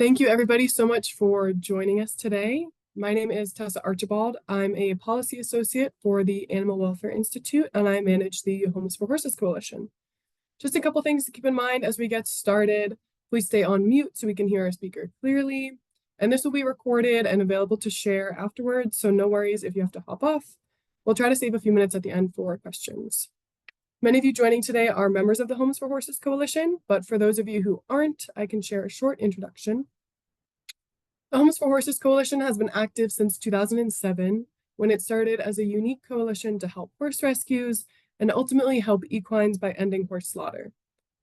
Thank you everybody so much for joining us today. My name is Tessa Archibald. I'm a policy associate for the Animal Welfare Institute, and I manage the Homes for Horses Coalition. Just a couple things to keep in mind as we get started. Please stay on mute so we can hear our speaker clearly. And this will be recorded and available to share afterwards, so no worries if you have to hop off. We'll try to save a few minutes at the end for questions. Many of you joining today are members of the Homes for Horses Coalition, but for those of you who aren't, I can share a short introduction. The Homes for Horses Coalition has been active since 2007, when it started as a unique coalition to help horse rescues and ultimately help equines by ending horse slaughter.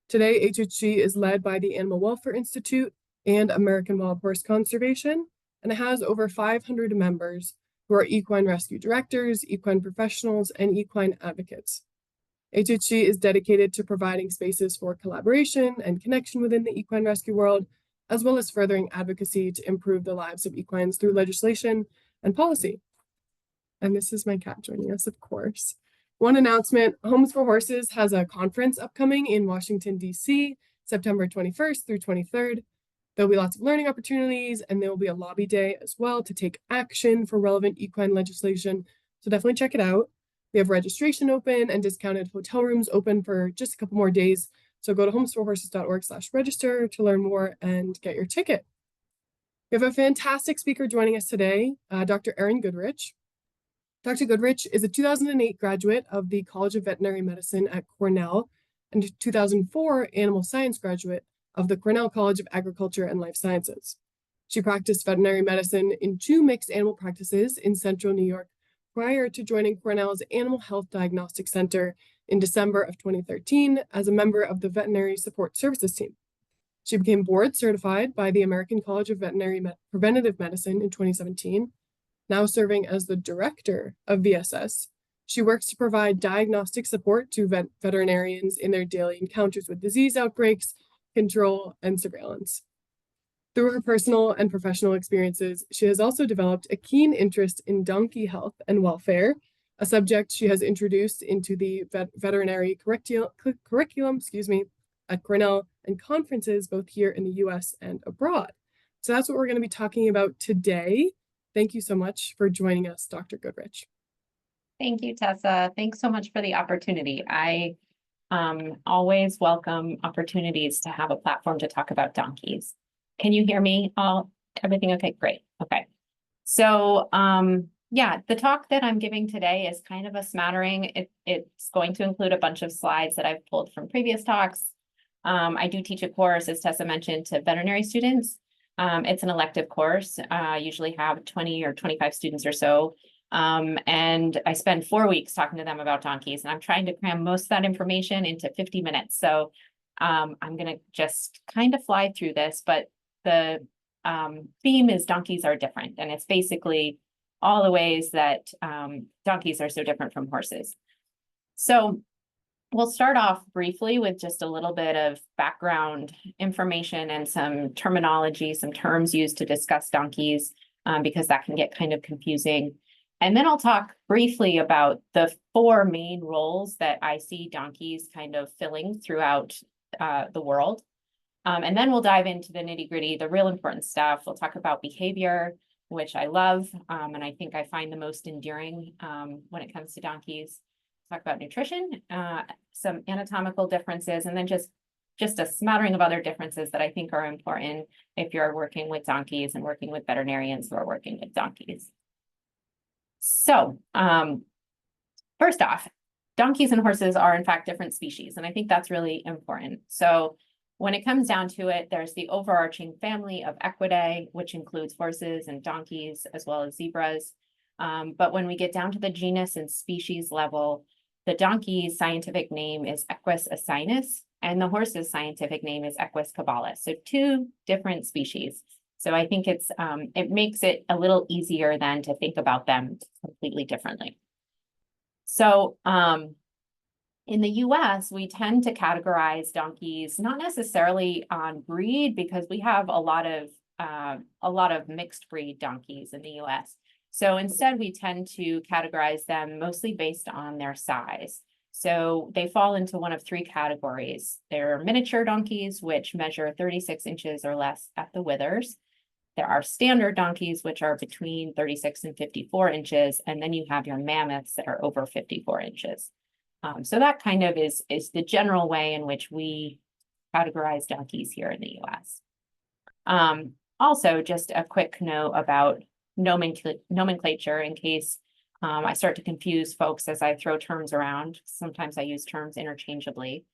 Today, HHC is led by the Animal Welfare Institute and American Wild Horse Conservation, and it has over 500 members who are equine rescue directors, equine professionals, and equine advocates. HHC is dedicated to providing spaces for collaboration and connection within the equine rescue world, as well as furthering advocacy to improve the lives of equines through legislation and policy. And this is my cat joining us, of course. One announcement, Homes for Horses has a conference upcoming in Washington, D.C., September 21st through 23rd. There'll be lots of learning opportunities, and there will be a lobby day as well to take action for relevant equine legislation. So definitely check it out. We have registration open and discounted hotel rooms open for just a couple more days. So go to homesforhorses.org/register to learn more and get your ticket. We have a fantastic speaker joining us today, Dr. Erin Goodrich. Dr. Goodrich is a 2008 graduate of the College of Veterinary Medicine at Cornell and a 2004 animal science graduate of the Cornell College of Agriculture and Life Sciences. She practiced veterinary medicine in 2 mixed animal practices in central New York prior to joining Cornell's Animal Health Diagnostic Center in December of 2013 as a member of the Veterinary Support Services team. She became board certified by the American College of Veterinary Preventive Medicine in 2017. Now serving as the director of VSS, she works to provide diagnostic support to veterinarians in their daily encounters with disease outbreaks, control, and surveillance. Through her personal and professional experiences, she has also developed a keen interest in donkey health and welfare, a subject she has introduced into the veterinary curriculum at Cornell and conferences both here in the US and abroad. So that's what we're going to be talking about today. Thank you so much for joining us, Dr. Goodrich. Thank you, Tessa. Thanks so much for the opportunity. I always welcome opportunities to have a platform to talk about donkeys. Can you hear me all? Everything okay? Great. Okay. So yeah, the talk that I'm giving today is kind of a smattering. It's going to include a bunch of slides that I've pulled from previous talks. I do teach a course, as Tessa mentioned, to veterinary students. It's an elective course. I usually have 20 or 25 students or so. And I spend 4 weeks talking to them about donkeys, and I'm trying to cram most of that information into 50 minutes. So I'm going to just kind of fly through this, but the theme is donkeys are different. And it's basically all the ways that donkeys are so different from horses. So we'll start off briefly with just a little bit of background information and some terminology, some terms used to discuss donkeys, because that can get kind of confusing. And then I'll talk briefly about the 4 main roles that I see donkeys kind of filling throughout the world. And then we'll dive into the nitty-gritty, the real important stuff. We'll talk about behavior, which I love, and I think I find the most endearing when it comes to donkeys. Talk about nutrition, some anatomical differences, and then just a smattering of other differences that I think are important if you're working with donkeys and working with veterinarians who are working with donkeys. So first off, donkeys and horses are in fact different species, and I think that's really important. So when it comes down to it, there's the overarching family of Equidae, which includes horses and donkeys, as well as zebras. But when we get down to the genus and species level, the donkey's scientific name is Equus asinus, and the horse's scientific name is Equus caballus. So 2 different species. So I think it makes it a little easier then to think about them completely differently. So in the US, we tend to categorize donkeys not necessarily on breed, because we have a lot of mixed breed donkeys in the US. So instead, we tend to categorize them mostly based on their size. So they fall into one of three categories. They're miniature donkeys, which measure 36 inches or less at the withers. There are standard donkeys, which are between 36 and 54 inches. And then you have your mammoths that are over 54 inches. So that kind of is the general way in which we categorize donkeys here in the US. Also, just a quick note about nomenclature in case I start to confuse folks as I throw terms around. Sometimes I use terms interchangeably,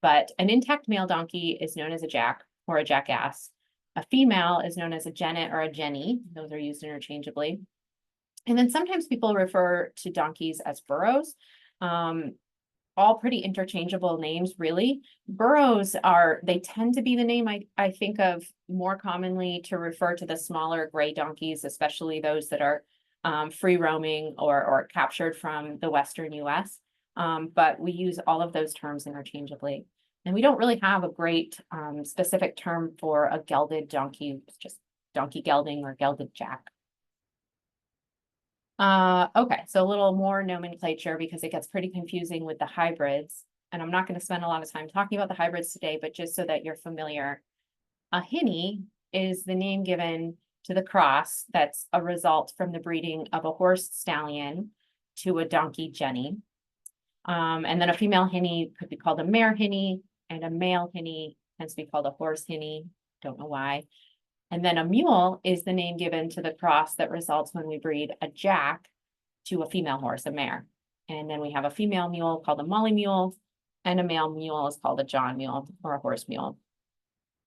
but an intact male donkey is known as a jack or a jackass. A female is known as a jennet or a jenny. Those are used interchangeably. And then sometimes people refer to donkeys as burros. All pretty interchangeable names, really. Burros they tend to be the name I think of more commonly to refer to the smaller gray donkeys, especially those that are free roaming or captured from the Western US. But we use all of those terms interchangeably. And we don't really have a great specific term for a gelded donkey, just donkey gelding or gelded jack. Okay, so a little more nomenclature because it gets pretty confusing with the hybrids. And I'm not going to spend a lot of time talking about the hybrids today, but just so that you're familiar, a hinny is the name given to the cross that's a result from the breeding of a horse stallion to a donkey jenny. And then a female hinny could be called a mare hinny, and a male hinny tends to be called a horse hinny. Don't know why. And then a mule is the name given to the cross that results when we breed a jack to a female horse, a mare. And then we have a female mule called a molly mule, and a male mule is called a John mule or a horse mule.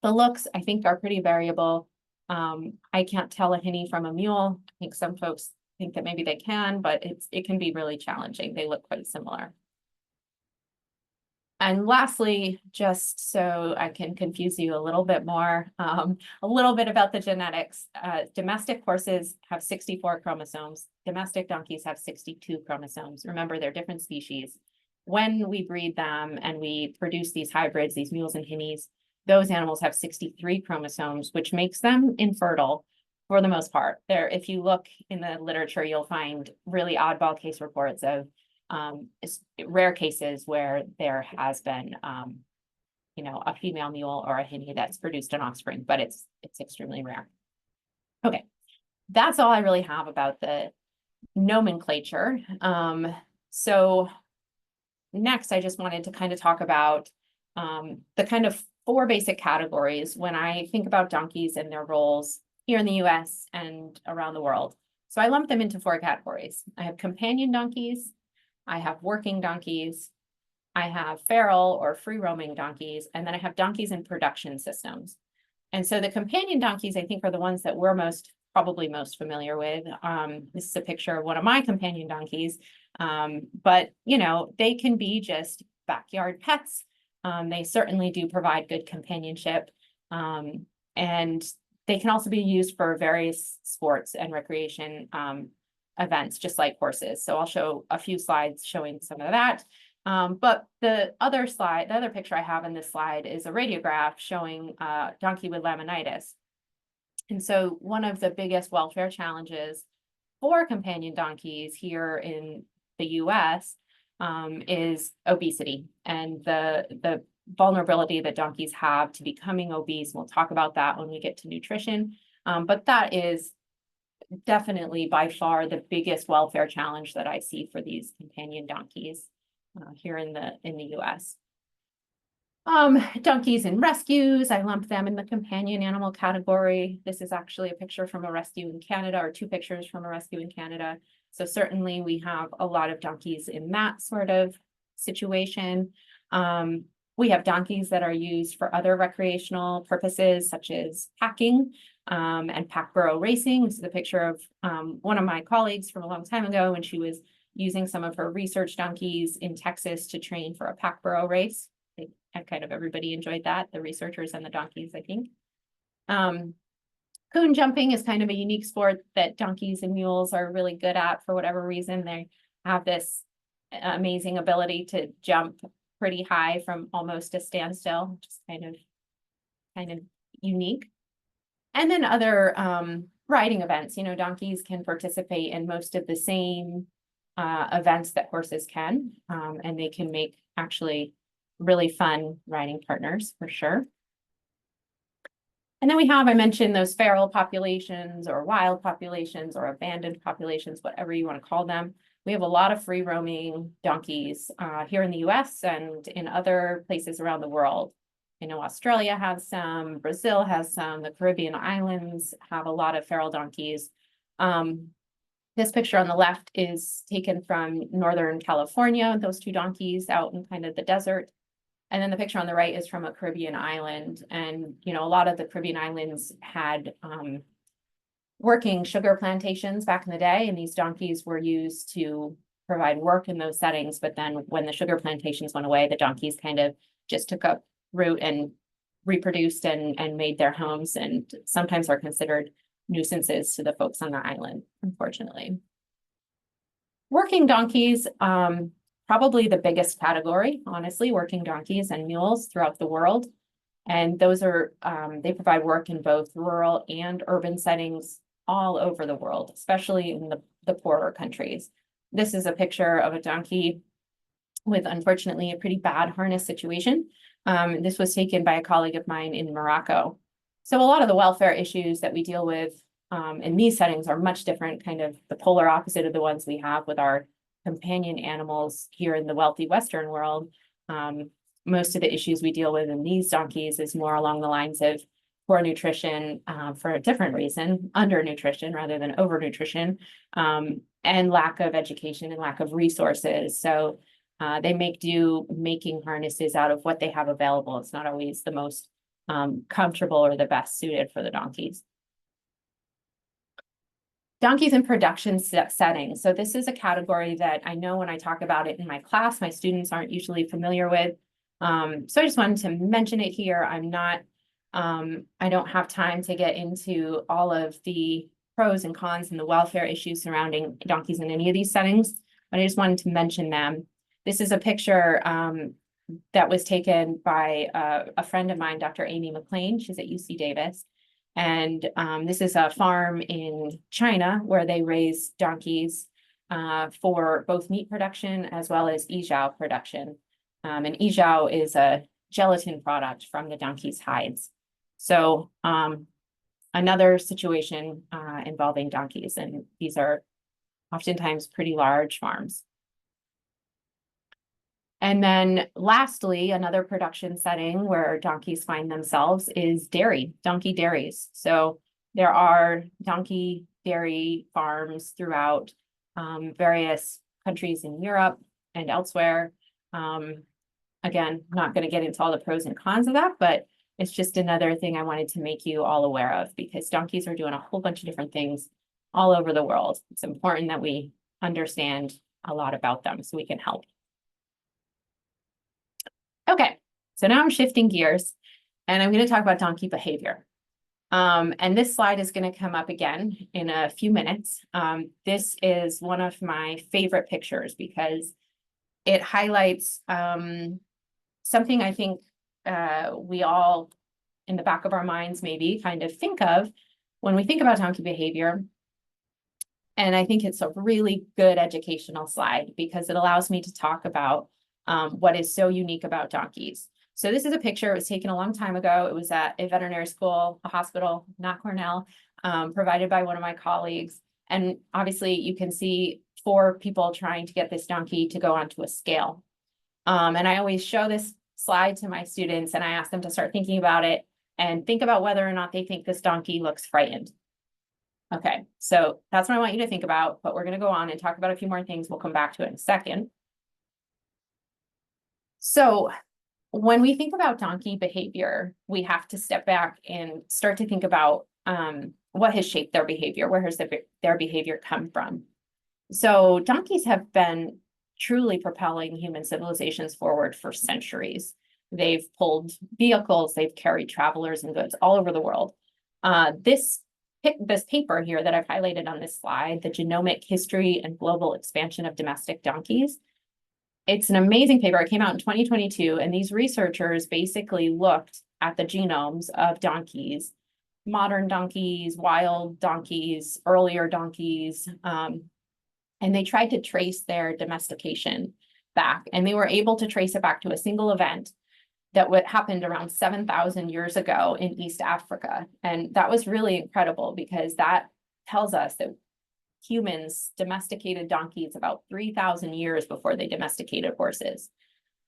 The looks, I think, are pretty variable. I can't tell a hinny from a mule. I think some folks think that maybe they can, but it can be really challenging. They look quite similar. And lastly, just so I can confuse you a little bit more, a little bit about the genetics. Domestic horses have 64 chromosomes. Domestic donkeys have 62 chromosomes. Remember, they're different species. When we breed them and we produce these hybrids, these mules and hinnies, those animals have 63 chromosomes, which makes them infertile for the most part. If you look in the literature, you'll find really oddball case reports of rare cases where there has been, a female mule or a hinny that's produced an offspring, but it's extremely rare. Okay, that's all I really have about the nomenclature. So next, I just wanted to kind of talk about the kind of 4 basic categories when I think about donkeys and their roles here in the US and around the world. So I lump them into 4 categories. I have companion donkeys, I have working donkeys, I have feral or free roaming donkeys, and then I have donkeys in production systems. And so the companion donkeys, I think, are the ones that we're probably most familiar with. This is a picture of one of my companion donkeys, but they can be just backyard pets. They certainly do provide good companionship, and they can also be used for various sports and recreation events, just like horses. So I'll show a few slides showing some of that. But the other picture I have in this slide is a radiograph showing a donkey with laminitis. And so one of the biggest welfare challenges for companion donkeys here in the US is obesity and the vulnerability that donkeys have to becoming obese. We'll talk about that when we get to nutrition. But that is definitely by far the biggest welfare challenge that I see for these companion donkeys here in the US. Donkeys in rescues, I lump them in the companion animal category. This is actually a picture from a rescue in Canada, or 2 pictures from a rescue in Canada. So certainly we have a lot of donkeys in that sort of situation. We have donkeys that are used for other recreational purposes, such as packing and pack burro racing. This is a picture of one of my colleagues from a long time ago when she was using some of her research donkeys in Texas to train for a pack burro race. And kind of everybody enjoyed that, the researchers and the donkeys, I think. Coon jumping is kind of a unique sport that donkeys and mules are really good at for whatever reason. They have this amazing ability to jump pretty high from almost a standstill, which is kind of unique. And then other riding events, donkeys can participate in most of the same events that horses can, and they can make actually really fun riding partners for sure. And then we have, I mentioned those feral populations or wild populations or abandoned populations, whatever you want to call them. We have a lot of free roaming donkeys here in the US and in other places around the world. I know Australia has some, Brazil has some, the Caribbean islands have a lot of feral donkeys. This picture on the left is taken from Northern California, those two donkeys out in kind of the desert. And then the picture on the right is from a Caribbean island. And, you know, a lot of the Caribbean islands had working sugar plantations back in the day, and these donkeys were used to provide work in those settings. But then when the sugar plantations went away, the donkeys kind of just took up root and reproduced and made their homes, and sometimes are considered nuisances to the folks on the island, unfortunately. Working donkeys, probably the biggest category, honestly, working donkeys and mules throughout the world. And those are, they provide work in both rural and urban settings all over the world, especially in the poorer countries. This is a picture of a donkey with, unfortunately, a pretty bad harness situation. This was taken by a colleague of mine in Morocco. So a lot of the welfare issues that we deal with in these settings are much different, kind of the polar opposite of the ones we have with our companion animals here in the wealthy Western world. Most of the issues we deal with in these donkeys is more along the lines of poor nutrition for a different reason, undernutrition rather than overnutrition, and lack of education and lack of resources. So they make do making harnesses out of what they have available. It's not always the most comfortable or the best suited for the donkeys. Donkeys in production settings. So this is a category that I know when I talk about it in my class, my students aren't usually familiar with. So I just wanted to mention it here. I'm not, I don't have time to get into all of the pros and cons and the welfare issues surrounding donkeys in any of these settings, but I just wanted to mention them. This is a picture that was taken by a friend of mine, Dr. Amy McLean. She's at UC Davis. And this is a farm in China where they raise donkeys for both meat production as well as yizhao production. And yizhao is a gelatin product from the donkey's hides. So another situation involving donkeys, and these are oftentimes pretty large farms. And then lastly, another production setting where donkeys find themselves is dairy, donkey dairies. So there are donkey dairy farms throughout various countries in Europe and elsewhere. Again, not going to get into all the pros and cons of that, but it's just another thing I wanted to make you all aware of, because donkeys are doing a whole bunch of different things all over the world. It's important that we understand a lot about them so we can help. Okay, so now I'm shifting gears and I'm going to talk about donkey behavior. And this slide is going to come up again in a few minutes. This is one of my favorite pictures because it highlights something I think we all in the back of our minds maybe kind of think of when we think about donkey behavior. And I think it's a really good educational slide because it allows me to talk about what is so unique about donkeys. So this is a picture. It was taken a long time ago. It was at a veterinary school, a hospital, not Cornell, provided by one of my colleagues. And obviously you can see 4 people trying to get this donkey to go onto a scale. And I always show this slide to my students and I ask them to start thinking about it and think about whether or not they think this donkey looks frightened. Okay, so that's what I want you to think about, but we're going to go on and talk about a few more things. We'll come back to it in a second. So when we think about donkey behavior, we have to step back and start to think about what has shaped their behavior, where has their behavior come from. So donkeys have been truly propelling human civilizations forward for centuries. They've pulled vehicles, they've carried travelers and goods all over the world. This paper here that I've highlighted on this slide, The Genomic History and Global Expansion of Domestic Donkeys, it's an amazing paper. It came out in 2022, and these researchers basically looked at the genomes of donkeys, modern donkeys, wild donkeys, earlier donkeys, And they tried to trace their domestication back, and they were able to trace it back to a single event that what happened around 7,000 years ago in East Africa. And that was really incredible because that tells us that humans domesticated donkeys about 3,000 years before they domesticated horses.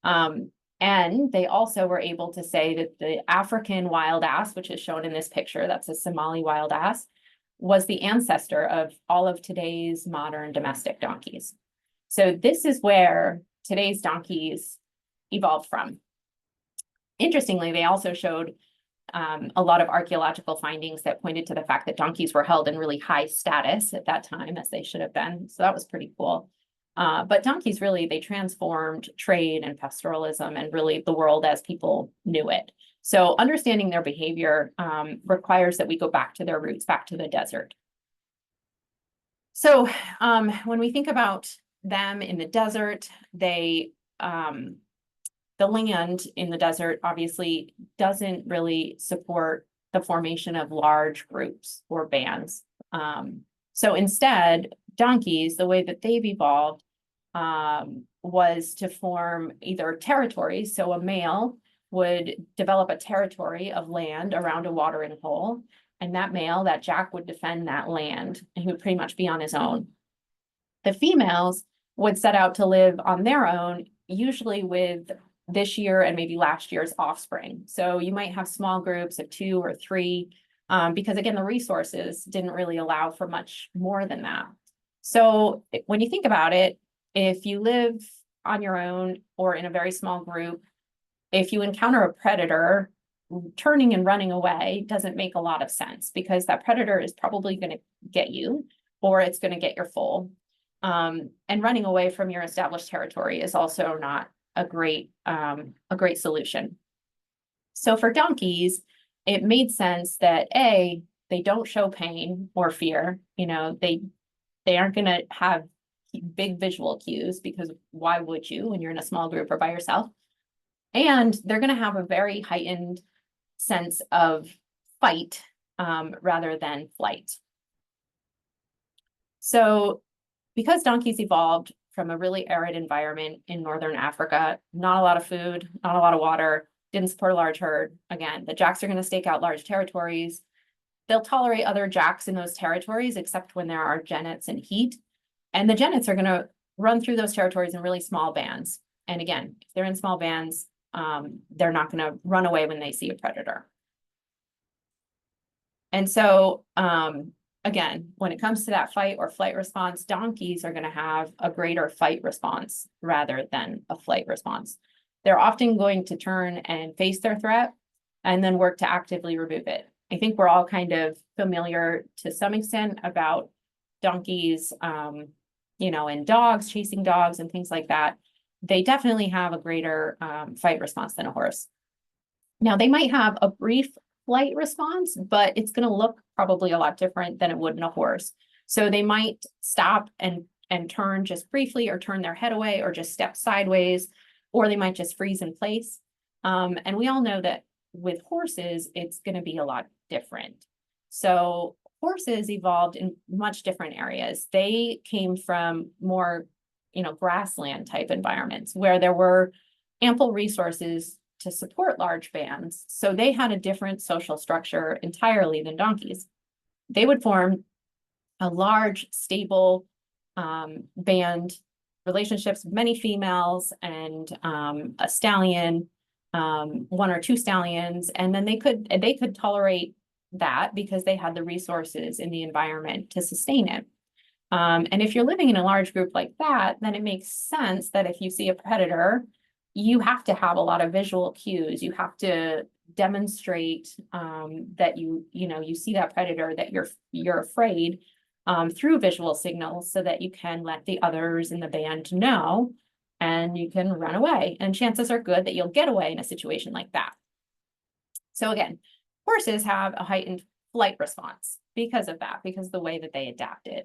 And they also were able to say that the African wild ass, which is shown in this picture, that's a Somali wild ass, was the ancestor of all of today's modern domestic donkeys. So this is where today's donkeys evolved from. Interestingly, they also showed a lot of archaeological findings that pointed to the fact that donkeys were held in really high status at that time, as they should have been. So that was pretty cool. But donkeys really, they transformed trade and pastoralism and really the world as people knew it. So understanding their behavior requires that we go back to their roots, back to the desert. So when we think about them in the desert, they the land in the desert obviously doesn't really support the formation of large groups or bands. So instead, donkeys, the way that they've evolved was to form either territories. So a male would develop a territory of land around a watering hole, and that male, that jack, would defend that land, and he would pretty much be on his own. The females would set out to live on their own, usually with this year and maybe last year's offspring. So you might have small groups of 2 or 3, because again, the resources didn't really allow for much more than that. So when you think about it, if you live on your own or in a very small group, if you encounter a predator, turning and running away doesn't make a lot of sense because that predator is probably going to get you or it's going to get your foal. And running away from your established territory is also not a great solution. So for donkeys, it made sense that A, they don't show pain or fear. You know, they aren't going to have big visual cues because why would you when you're in a small group or by yourself? And they're going to have a very heightened sense of fight rather than flight. So because donkeys evolved from a really arid environment in northern Africa, not a lot of food, not a lot of water, didn't support a large herd. Again, the jacks are going to stake out large territories. They'll tolerate other jacks in those territories, except when there are genets and heat. And the genets are going to run through those territories in really small bands. And again, if they're in small bands, they're not going to run away when they see a predator. And so, again, when it comes to that fight or flight response, donkeys are going to have a greater fight response rather than a flight response. They're often going to turn and face their threat and then work to actively remove it. I think we're all kind of familiar to some extent about donkeys, and dogs, chasing dogs and things like that. They definitely have a greater fight response than a horse. Now, they might have a brief flight response, but it's going to look probably a lot different than it would in a horse. So they might stop and turn just briefly or turn their head away or just step sideways, or they might just freeze in place. And we all know that with horses, it's going to be a lot different. So horses evolved in much different areas. They came from more, grassland type environments where there were ample resources to support large bands. So they had a different social structure entirely than donkeys. They would form a large, stable band, relationships with many females and a stallion, 1 or 2 stallions, and then they could tolerate that because they had the resources in the environment to sustain it. And if you're living in a large group like that, then it makes sense that if you see a predator, you have to have a lot of visual cues. You have to demonstrate that you see that predator, that you're afraid through visual signals so that you can let the others in the band know and you can run away. And chances are good that you'll get away in a situation like that. So again, horses have a heightened flight response because of that, because of the way that they adapted.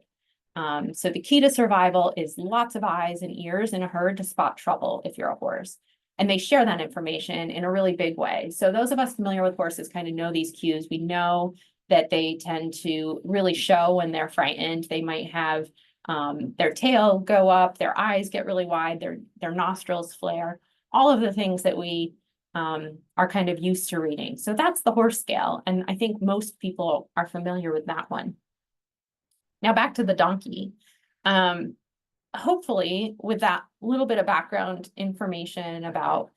So the key to survival is lots of eyes and ears in a herd to spot trouble if you're a horse. And they share that information in a really big way. So those of us familiar with horses kind of know these cues. We know that they tend to really show when they're frightened. They might have their tail go up, their eyes get really wide, their nostrils flare, all of the things that we are kind of used to reading. So that's the horse scale. And I think most people are familiar with that one. Now back to the donkey. Hopefully with that little bit of background information about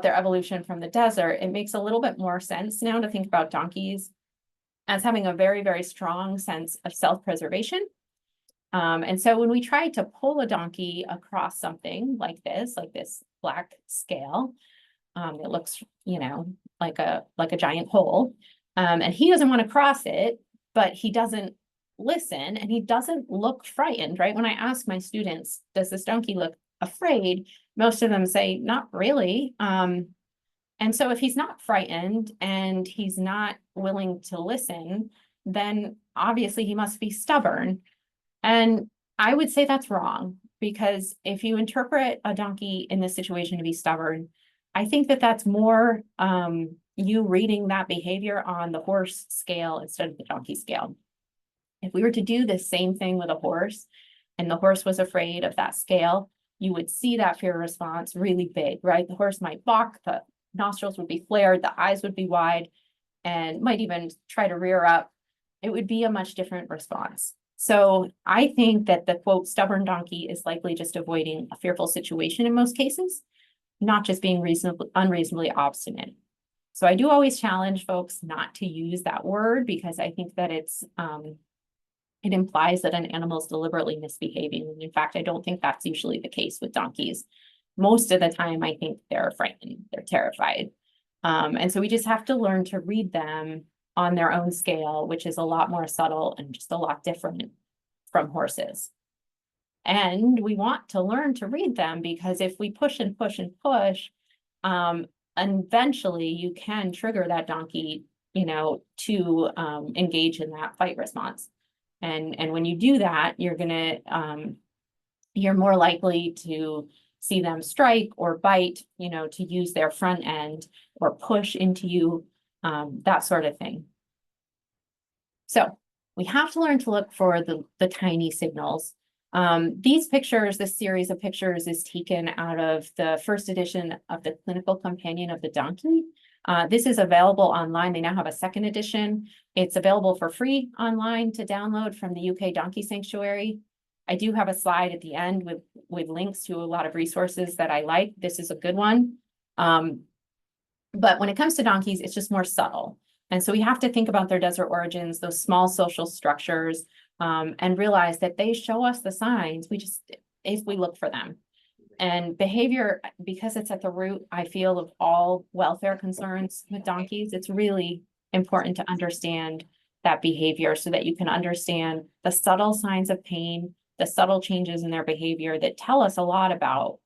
their evolution from the desert, it makes a little bit more sense now to think about donkeys as having a very, very strong sense of self-preservation. And so when we try to pull a donkey across something like this black scale, it looks, like a giant hole, and he doesn't want to cross it, but he doesn't listen and he doesn't look frightened, right? When I ask my students, does this donkey look afraid? Most of them say, not really. And so if he's not frightened and he's not willing to listen, then obviously he must be stubborn. And I would say that's wrong, because if you interpret a donkey in this situation to be stubborn, I think that that's more you reading that behavior on the horse scale instead of the donkey scale. If we were to do the same thing with a horse and the horse was afraid of that scale, you would see that fear response really big, right? The horse might balk, the nostrils would be flared, the eyes would be wide, and might even try to rear up. It would be a much different response. So I think that the quote stubborn donkey is likely just avoiding a fearful situation in most cases, not just being unreasonably obstinate. So I do always challenge folks not to use that word, because I think that it implies that an animal is deliberately misbehaving. And in fact, I don't think that's usually the case with donkeys. Most of the time, I think they're frightened, they're terrified. And so we just have to learn to read them on their own scale, which is a lot more subtle and just a lot different from horses. And we want to learn to read them, because if we push and push and push, eventually you can trigger that donkey, to engage in that fight response. And when you do that, you're more likely to see them strike or bite, to use their front end or push into you, that sort of thing. So we have to learn to look for the tiny signals. These pictures, this series of pictures, is taken out of the first edition of the Clinical Companion of the Donkey. This is available online. They now have a second edition. It's available for free online to download from the UK Donkey Sanctuary. I do have a slide at the end with links to a lot of resources that I like. This is a good one. But when it comes to donkeys, it's just more subtle. And so we have to think about their desert origins, those small social structures, and realize that they show us the signs. If we look for them. And behavior, because it's at the root, I feel, of all welfare concerns with donkeys, it's really important to understand that behavior so that you can understand the subtle signs of pain, the subtle changes in their behavior that tell us a lot about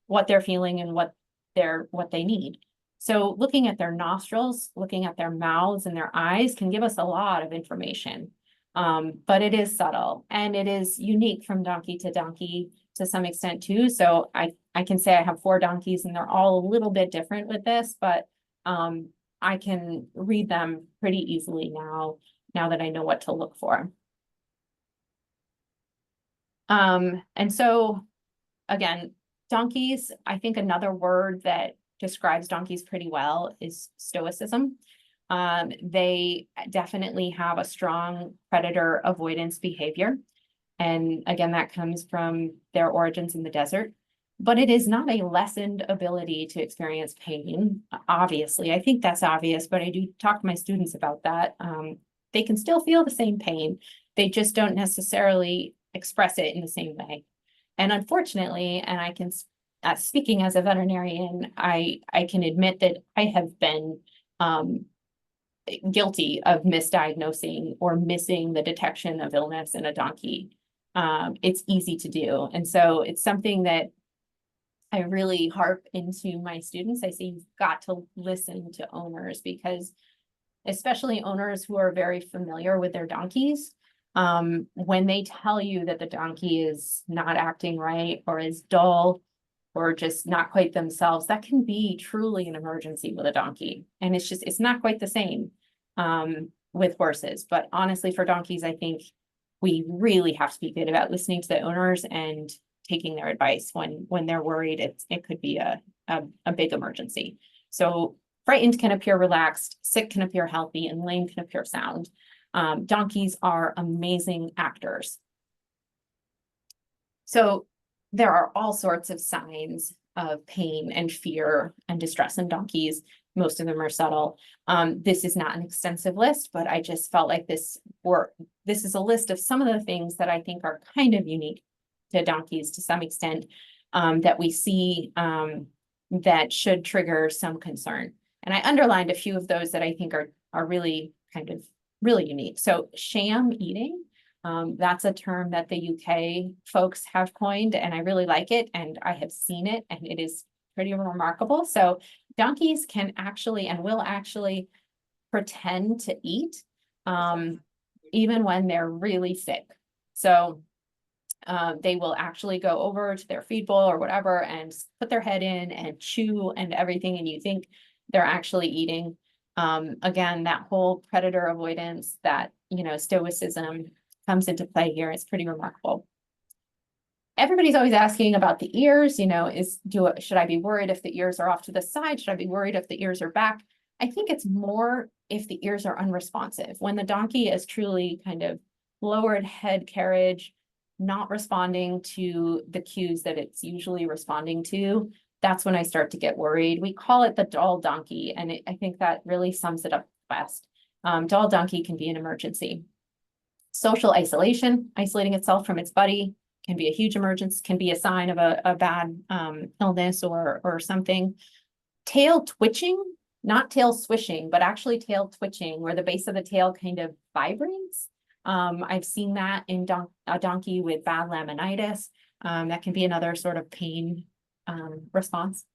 what they're feeling and what they need. So looking at their nostrils, looking at their mouths and their eyes can give us a lot of information. But it is subtle and it is unique from donkey to donkey to some extent too. So I can say I have 4 donkeys and they're all a little bit different with this, but I can read them pretty easily now that I know what to look for. And so again, donkeys, I think another word that describes donkeys pretty well is stoicism. They definitely have a strong predator avoidance behavior. And again, that comes from their origins in the desert, but it is not a lessened ability to experience pain. Obviously, I think that's obvious, but I do talk to my students about that. They can still feel the same pain. They just don't necessarily express it in the same way. And unfortunately, and I can, speaking as a veterinarian, I can admit that I have been guilty of misdiagnosing or missing the detection of illness in a donkey. It's easy to do. And so it's something that I really harp into my students. I say, you've got to listen to owners, because especially owners who are very familiar with their donkeys, when they tell you that the donkey is not acting right or is dull or just not quite themselves, that can be truly an emergency with a donkey. And it's not quite the same with horses. But honestly, for donkeys, I think we really have to be good about listening to the owners and taking their advice when they're worried. It could be a big emergency. So frightened can appear relaxed, sick can appear healthy, and lame can appear sound. Donkeys are amazing actors. So there are all sorts of signs of pain and fear and distress in donkeys. Most of them are subtle. This is not an extensive list, but I just felt like this is a list of some of the things that I think are kind of unique to donkeys to some extent, that we see that should trigger some concern. And I underlined a few of those that I think are really kind of really unique. So sham eating, that's a term that the UK folks have coined, and I really like it, and I have seen it, and it is pretty remarkable. So donkeys can actually and will actually pretend to eat, even when they're really sick. So they will actually go over to their feed bowl or whatever and put their head in and chew and everything, and you think they're actually eating. Again, that whole predator avoidance, that, stoicism comes into play here. It's pretty remarkable. Everybody's always asking about the ears, should I be worried if the ears are off to the side? Should I be worried if the ears are back? I think it's more if the ears are unresponsive. When the donkey is truly kind of lowered head carriage, not responding to the cues that it's usually responding to, that's when I start to get worried. We call it the dull donkey, and I think that really sums it up best. Dull donkey can be an emergency. Social isolation, isolating itself from its buddy, can be a huge emergency, can be a sign of a bad illness or something. Tail twitching, not tail swishing, but actually tail twitching, where the base of the tail kind of vibrates. I've seen that in a donkey with bad laminitis. That can be another sort of pain response.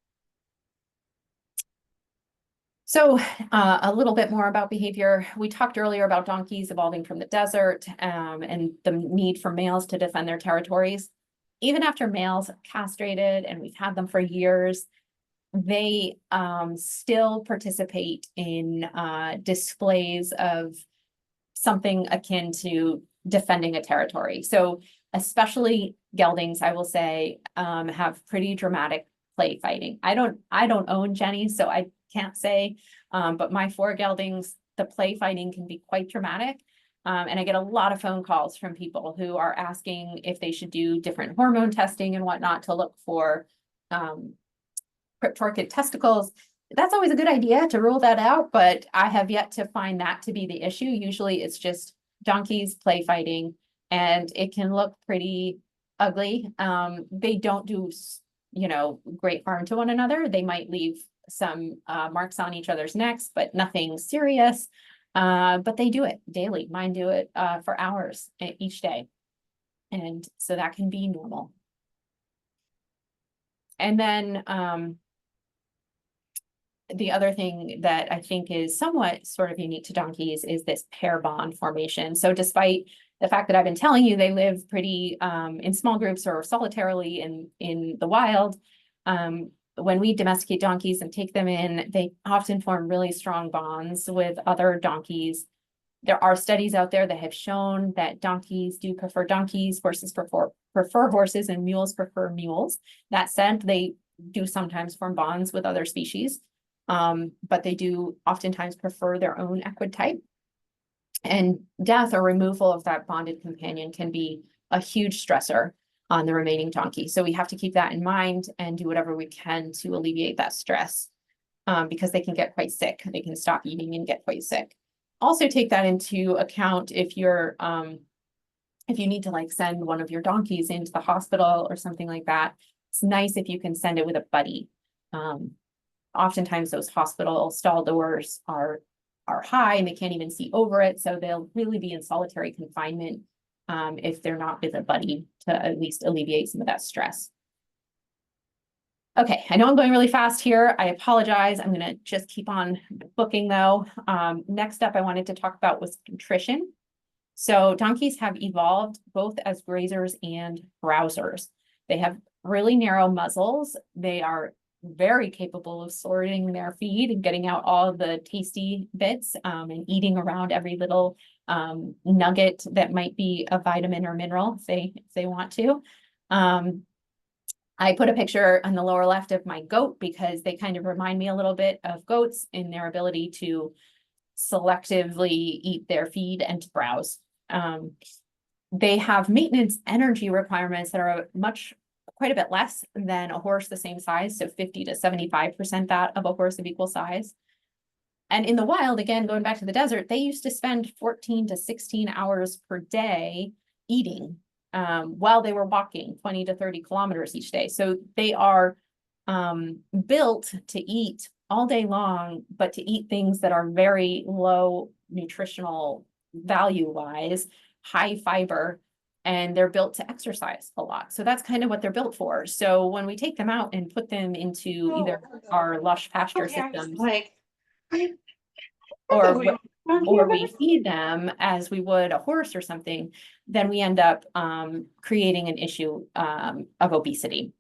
So a little bit more about behavior. We talked earlier about donkeys evolving from the desert and the need for males to defend their territories. Even after males castrated, and we've had them for years, they still participate in displays of something akin to defending a territory. So especially geldings, I will say, have pretty dramatic play fighting. I don't own Jenny, so I can't say, but my 4 geldings, the play fighting can be quite dramatic. And I get a lot of phone calls from people who are asking if they should do different hormone testing and whatnot to look for cryptorchid testicles. That's always a good idea to rule that out, but I have yet to find that to be the issue. Usually it's just donkeys play fighting, and it can look pretty ugly. They don't do, great harm to one another. They might leave some marks on each other's necks, but nothing serious. But they do it daily. Mine do it for hours each day. And so that can be normal. And then the other thing that I think is somewhat sort of unique to donkeys is this pair bond formation. So despite the fact that I've been telling you they live pretty in small groups or solitarily in the wild, when we domesticate donkeys and take them in, they often form really strong bonds with other donkeys. There are studies out there that have shown that donkeys do prefer donkeys, horses prefer horses, and mules prefer mules. That said, they do sometimes form bonds with other species, but they do oftentimes prefer their own equid type. And death or removal of that bonded companion can be a huge stressor on the remaining donkey. So we have to keep that in mind and do whatever we can to alleviate that stress, because they can get quite sick. They can stop eating and get quite sick. Also take that into account if you're, if you need to send one of your donkeys into the hospital or something like that. It's nice if you can send it with a buddy. Oftentimes those hospital stall doors are high and they can't even see over it. So they'll really be in solitary confinement if they're not with a buddy to at least alleviate some of that stress. Okay, I know I'm going really fast here. I apologize. I'm going to just keep on booking though. Next up, I wanted to talk about was contrition. So donkeys have evolved both as grazers and browsers. They have really narrow muzzles. They are very capable of sorting their feed and getting out all the tasty bits, and eating around every little nugget that might be a vitamin or mineral if they want to. I put a picture on the lower left of my goat because they kind of remind me a little bit of goats in their ability to selectively eat their feed and to browse. They have maintenance energy requirements that are quite a bit less than a horse the same size, so 50 to 75% that of a horse of equal size. And in the wild, again, going back to the desert, they used to spend 14 to 16 hours per day eating while they were walking 20 to 30 kilometers each day. So they are built to eat all day long, but to eat things that are very low nutritional value-wise, high fiber, and they're built to exercise a lot. So that's kind of what they're built for. So when we take them out and put them into either our lush pasture systems, or we feed them as we would a horse or something, then we end up creating an issue of obesity.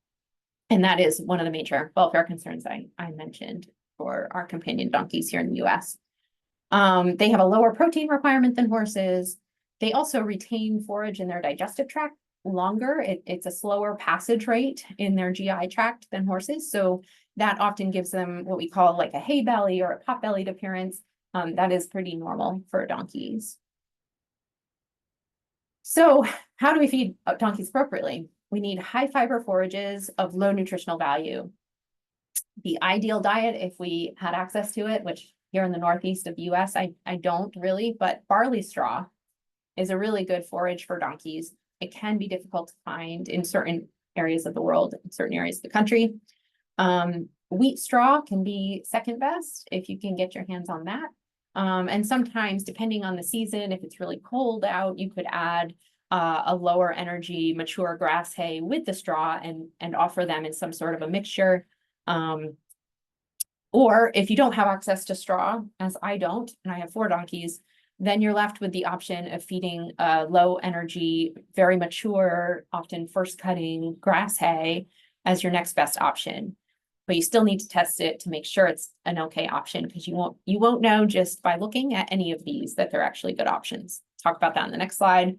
And that is one of the major welfare concerns I mentioned for our companion donkeys here in the US. They have a lower protein requirement than horses. They also retain forage in their digestive tract longer. It's a slower passage rate in their GI tract than horses. So that often gives them what we call like a hay belly or a pot-bellied appearance. That is pretty normal for donkeys. So how do we feed donkeys appropriately? We need high fiber forages of low nutritional value. The ideal diet, if we had access to it, which here in the northeast of the US, I don't really, but barley straw is a really good forage for donkeys. It can be difficult to find in certain areas of the world, in certain areas of the country. Wheat straw can be second best if you can get your hands on that. And sometimes, depending on the season, if it's really cold out, you could add a lower energy mature grass hay with the straw and offer them in some sort of a mixture. Or if you don't have access to straw, as I don't, and I have 4 donkeys, then you're left with the option of feeding low energy, very mature, often first cutting grass hay as your next best option. But you still need to test it to make sure it's an okay option, because you won't know just by looking at any of these that they're actually good options. Talk about that in the next slide.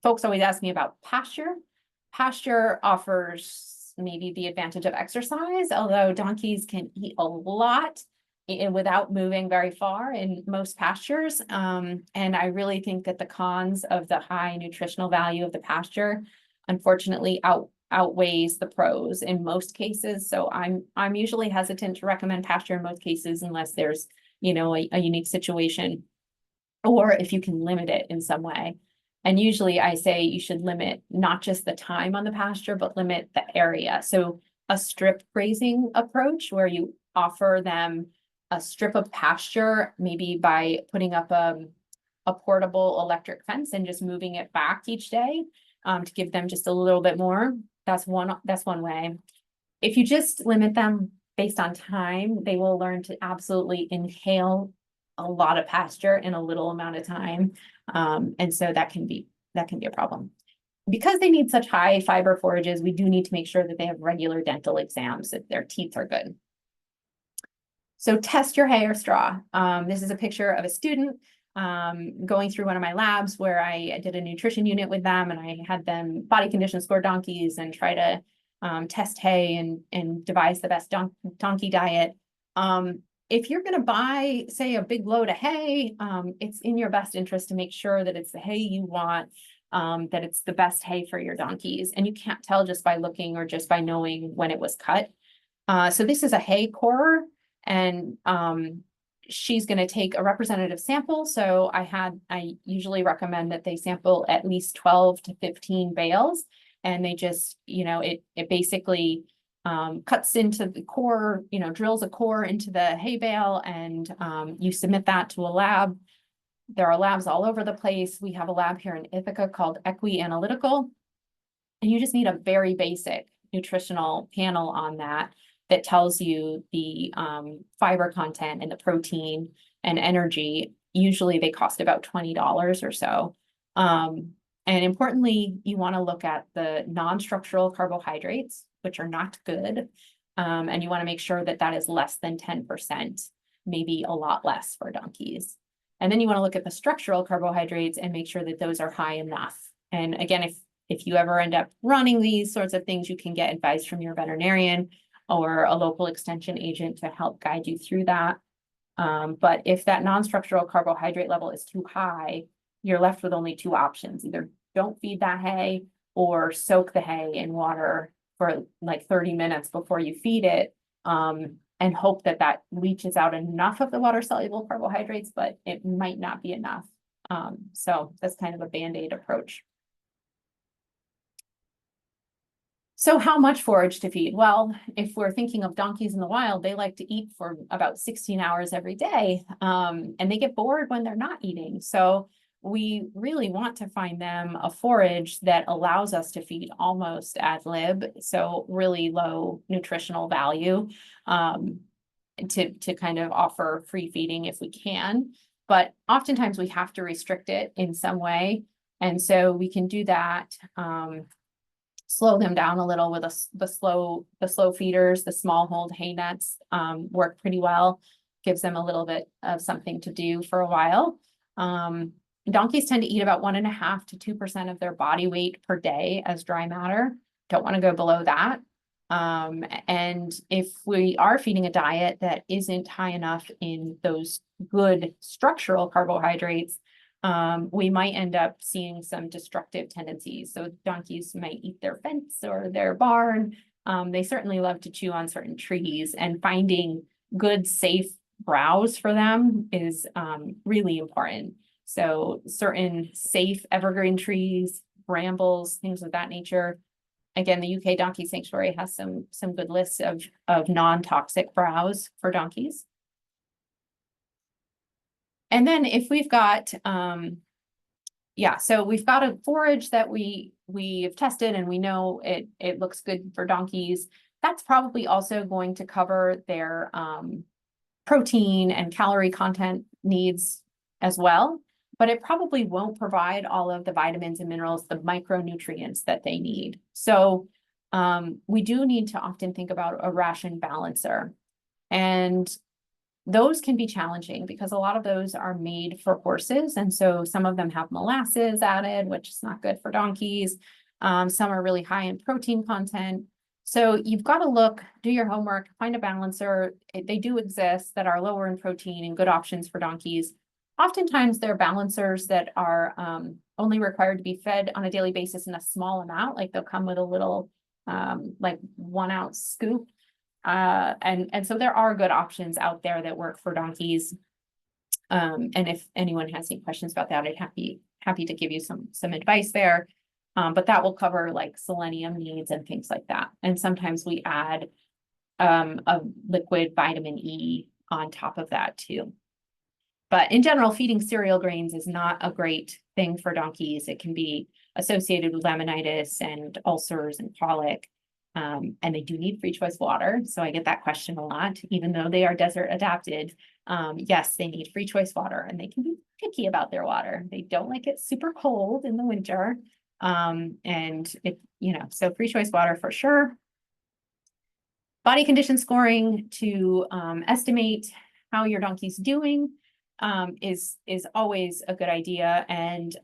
Folks always ask me about pasture. Pasture offers maybe the advantage of exercise, although donkeys can eat a lot without moving very far in most pastures. And I really think that the cons of the high nutritional value of the pasture, unfortunately, outweighs the pros in most cases. So I'm usually hesitant to recommend pasture in most cases unless there's, a unique situation, or if you can limit it in some way. And usually I say you should limit not just the time on the pasture, but limit the area. So a strip grazing approach where you offer them a strip of pasture, maybe by putting up a portable electric fence and just moving it back each day to give them just a little bit more. That's one way. If you just limit them based on time, they will learn to absolutely inhale a lot of pasture in a little amount of time. And so that can be a problem. Because they need such high fiber forages, we do need to make sure that they have regular dental exams if their teeth are good. So test your hay or straw. This is a picture of a student going through one of my labs where I did a nutrition unit with them, and I had them body condition score donkeys and try to test hay and devise the best donkey diet. If you're going to buy, say, a big load of hay, it's in your best interest to make sure that it's the hay you want, that it's the best hay for your donkeys. And you can't tell just by looking or just by knowing when it was cut. So this is a hay corer, and she's going to take a representative sample. So I usually recommend that they sample at least 12 to 15 bales, and they just, it basically cuts into the core, drills a core into the hay bale, and you submit that to a lab. There are labs all over the place. We have a lab here in Ithaca called Anatomical, and you just need a very basic nutritional panel on that tells you the fiber content and the protein and energy. Usually they cost about $20 or so. And importantly, you want to look at the non-structural carbohydrates, which are not good. And you want to make sure that that is less than 10%, maybe a lot less for donkeys. And then you want to look at the structural carbohydrates and make sure that those are high enough. And again, if you ever end up running these sorts of things, you can get advice from your veterinarian or a local extension agent to help guide you through that. But if that non-structural carbohydrate level is too high, you're left with only two options. Either don't feed that hay or soak the hay in water for like 30 minutes before you feed it, and hope that that leaches out enough of the water-soluble carbohydrates, but it might not be enough. So that's kind of a Band-Aid approach. So how much forage to feed? Well, if we're thinking of donkeys in the wild, they like to eat for about 16 hours every day, and they get bored when they're not eating. So we really want to find them a forage that allows us to feed almost ad lib, so really low nutritional value, to kind of offer free feeding if we can. But oftentimes we have to restrict it in some way. And so we can do that, slow them down a little with the slow feeders. The small hold hay nets work pretty well, gives them a little bit of something to do for a while. Donkeys tend to eat about 1.5 to 2% of their body weight per day as dry matter. Don't want to go below that. And if we are feeding a diet that isn't high enough in those good structural carbohydrates, we might end up seeing some destructive tendencies. So donkeys might eat their fence or their barn. They certainly love to chew on certain trees, and finding good, safe browse for them is really important. So certain safe evergreen trees, brambles, things of that nature. Again, the UK Donkey Sanctuary has some good lists of non-toxic browse for donkeys. And then if we've got, so we've got a forage that we've tested and we know it looks good for donkeys. That's probably also going to cover their protein and calorie content needs as well, but it probably won't provide all of the vitamins and minerals, the micronutrients that they need. So we do need to often think about a ration balancer. And those can be challenging because a lot of those are made for horses. And so some of them have molasses added, which is not good for donkeys. Some are really high in protein content. So you've got to do your homework, find a balancer. They do exist that are lower in protein and good options for donkeys. Oftentimes they're balancers that are only required to be fed on a daily basis in a small amount. Like they'll come with a little like 1 ounce scoop. And so there are good options out there that work for donkeys. And if anyone has any questions about that, I'd happy to give you some advice there. But that will cover like selenium needs and things like that. And sometimes we add a liquid vitamin E on top of that too. But in general, feeding cereal grains is not a great thing for donkeys. It can be associated with laminitis and ulcers and colic. And they do need free choice water. So I get that question a lot, even though they are desert adapted. Yes, they need free choice water, and they can be picky about their water. They don't like it super cold in the winter. So free choice water for sure. Body condition scoring to estimate how your donkey's doing is always a good idea. And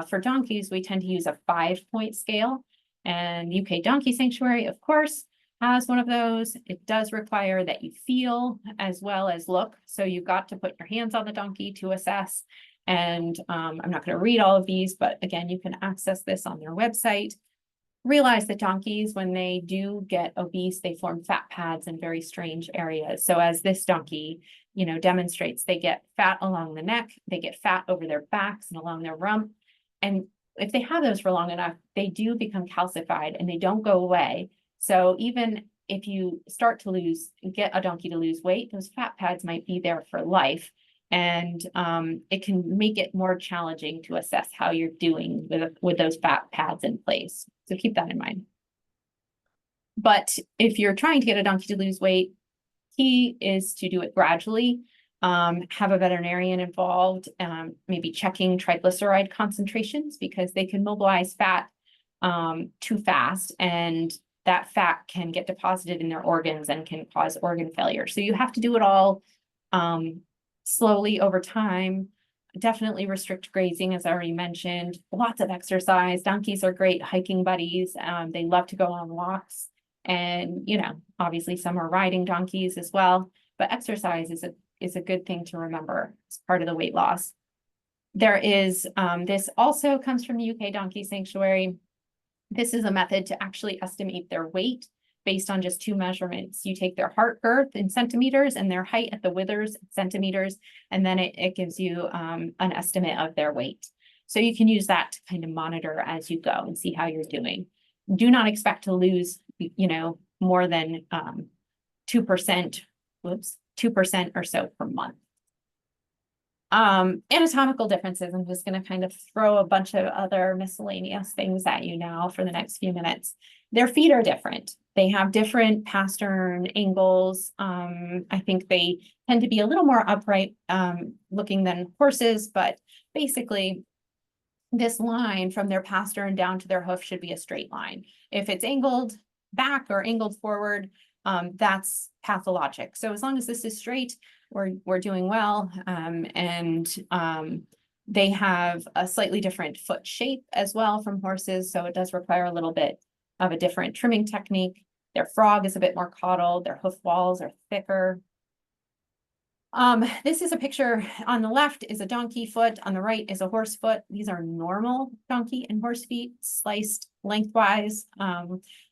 for donkeys, we tend to use a 5-point scale. And UK Donkey Sanctuary, of course, has one of those. It does require that you feel as well as look. So you've got to put your hands on the donkey to assess. And I'm not going to read all of these, but again, you can access this on their website. Realize that donkeys, when they do get obese, they form fat pads in very strange areas. So as this donkey, demonstrates, they get fat along the neck, they get fat over their backs and along their rump. And if they have those for long enough, they do become calcified and they don't go away. So even if you start to get a donkey to lose weight, those fat pads might be there for life. And it can make it more challenging to assess how you're doing with those fat pads in place. So keep that in mind. But if you're trying to get a donkey to lose weight, key is to do it gradually. Have a veterinarian involved, maybe checking triglyceride concentrations because they can mobilize fat too fast, and that fat can get deposited in their organs and can cause organ failure. So you have to do it all slowly over time. Definitely restrict grazing, as I already mentioned. Lots of exercise. Donkeys are great hiking buddies. They love to go on walks. And, you know, obviously some are riding donkeys as well. But exercise is a good thing to remember. It's part of the weight loss. There is, this also comes from the UK Donkey Sanctuary. This is a method to actually estimate their weight based on just two measurements. You take their heart girth in centimeters and their height at the withers in centimeters, and then it gives you an estimate of their weight. So you can use that to kind of monitor as you go and see how you're doing. Do not expect to lose, you know, more than 2%, 2% or so per month. Anatomical differences. I'm just going to kind of throw a bunch of other miscellaneous things at you now for the next few minutes. Their feet are different. They have different pastern angles. I think they tend to be a little more upright looking than horses, but basically this line from their pastern down to their hoof should be a straight line. If it's angled back or angled forward, that's pathologic. So as long as this is straight, we're doing well. They have a slightly different foot shape as well from horses. So it does require a little bit of a different trimming technique. Their frog is a bit more caudal. Their hoof walls are thicker. This is a picture. On the left is a donkey foot. On the right is a horse foot. These are normal donkey and horse feet sliced lengthwise.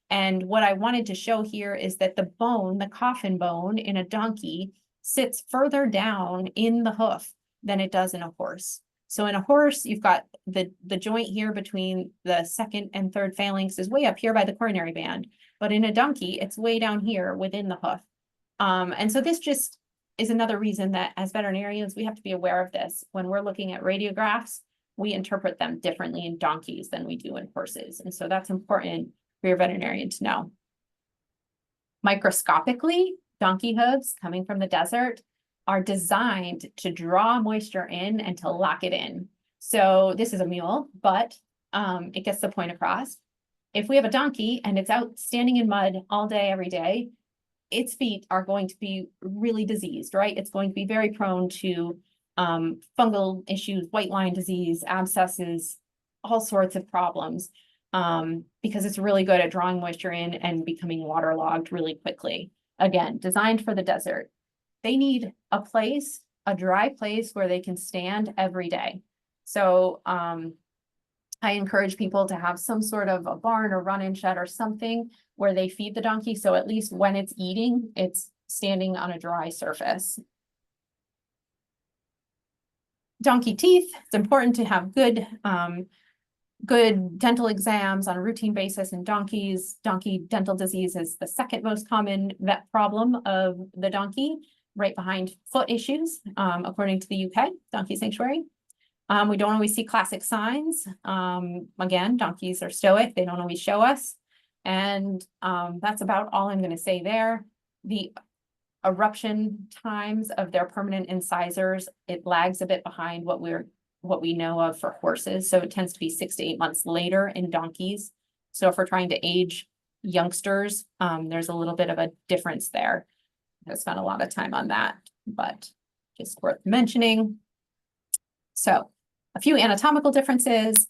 And what I wanted to show here is that the bone, the coffin bone in a donkey, sits further down in the hoof than it does in a horse. So in a horse, you've got the joint here between the second and third phalanx is way up here by the coronary band. But in a donkey, it's way down here within the hoof. And so this just is another reason that as veterinarians, we have to be aware of this. When we're looking at radiographs, we interpret them differently in donkeys than we do in horses. And so that's important for your veterinarian to know. Microscopically, donkey hooves coming from the desert are designed to draw moisture in and to lock it in. So this is a mule, but it gets the point across. If we have a donkey and it's out standing in mud all day, every day, its feet are going to be really diseased, right? It's going to be very prone to fungal issues, white line disease, abscesses, all sorts of problems, because it's really good at drawing moisture in and becoming waterlogged really quickly. Again, designed for the desert. They need a place, a dry place where they can stand every day. So I encourage people to have some sort of a barn or run-in shed or something where they feed the donkey. So at least when it's eating, it's standing on a dry surface. Donkey teeth, it's important to have good dental exams on a routine basis in donkeys. Donkey dental disease is the second most common vet problem of the donkey, right behind foot issues, according to the UK Donkey Sanctuary. We don't always see classic signs. Again, donkeys are stoic. They don't always show us. And that's about all I'm going to say there. The eruption times of their permanent incisors, it lags a bit behind what we know of for horses. So it tends to be 6 to 8 months later in donkeys. So if we're trying to age youngsters, there's a little bit of a difference there. I spent a lot of time on that, but just worth mentioning. So a few anatomical differences.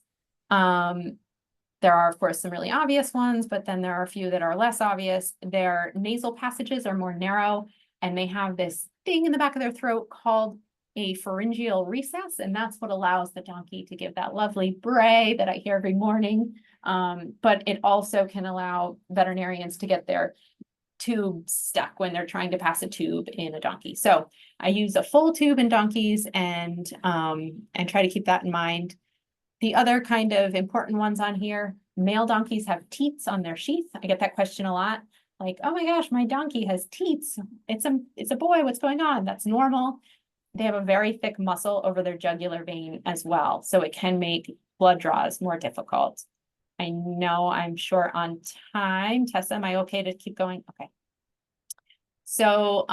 There are, of course, some really obvious ones, but then there are a few that are less obvious. Their nasal passages are more narrow, and they have this thing in the back of their throat called a pharyngeal recess, and that's what allows the donkey to give that lovely bray that I hear every morning. But it also can allow veterinarians to get their tube stuck when they're trying to pass a tube in a donkey. So I use a full tube in donkeys and try to keep that in mind. The other kind of important ones on here, male donkeys have teats on their sheath. I get that question a lot. Like, oh my gosh, my donkey has teats. It's a boy, what's going on? That's normal. They have a very thick muscle over their jugular vein as well. So it can make blood draws more difficult. I know I'm short on time. Tessa, am I okay to keep going? Okay. So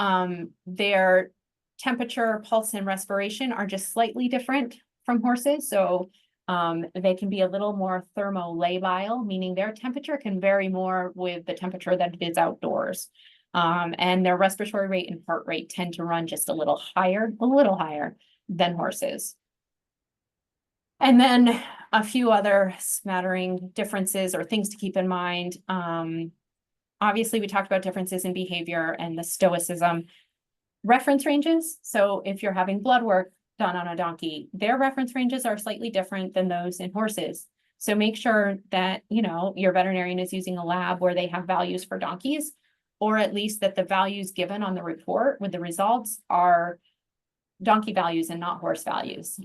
their temperature, pulse, and respiration are just slightly different from horses. So They can be a little more thermolabile, meaning their temperature can vary more with the temperature that it is outdoors. And their respiratory rate and heart rate tend to run just a little higher than horses. And then a few other smattering differences or things to keep in mind. Obviously, we talked about differences in behavior and the stoicism. Reference ranges. So if you're having blood work done on a donkey, their reference ranges are slightly different than those in horses. So make sure that, you know, your veterinarian is using a lab where they have values for donkeys, or at least that the values given on the report with the results are donkey values and not horse values.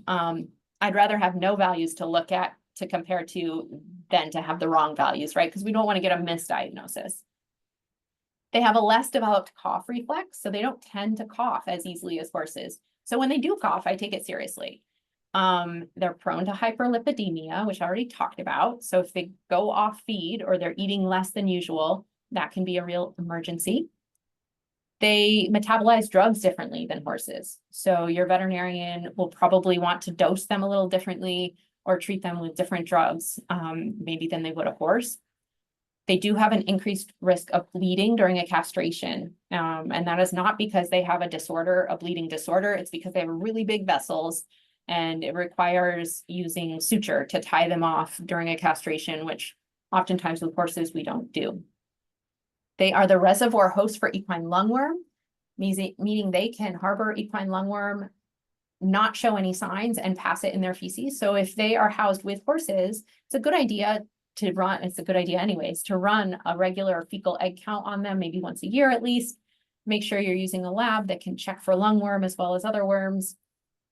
I'd rather have no values to look at to compare to than to have the wrong values, right? Because we don't want to get a misdiagnosis. They have a less developed cough reflex, so they don't tend to cough as easily as horses. So when they do cough, I take it seriously. They're prone to hyperlipidemia, which I already talked about. So if they go off feed or they're eating less than usual, that can be a real emergency. They metabolize drugs differently than horses. So your veterinarian will probably want to dose them a little differently or treat them with different drugs, maybe than they would a horse. They do have an increased risk of bleeding during a castration. And that is not because they have a disorder, a bleeding disorder. It's because they have really big vessels and it requires using suture to tie them off during a castration, which oftentimes with horses we don't do. They are the reservoir host for equine lungworm, meaning they can harbor equine lungworm, not show any signs and pass it in their feces. So if they are housed with horses, it's a good idea to run, it's a good idea anyways, to run a regular fecal egg count on them, maybe once a year at least. Make sure you're using a lab that can check for lungworm as well as other worms,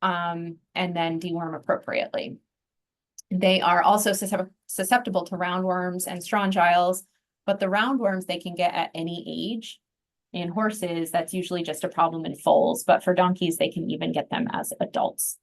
and then deworm appropriately. They are also susceptible to roundworms and strongyles, but the roundworms they can get at any age. In horses, that's usually just a problem in foals, but for donkeys, they can even get them as adults.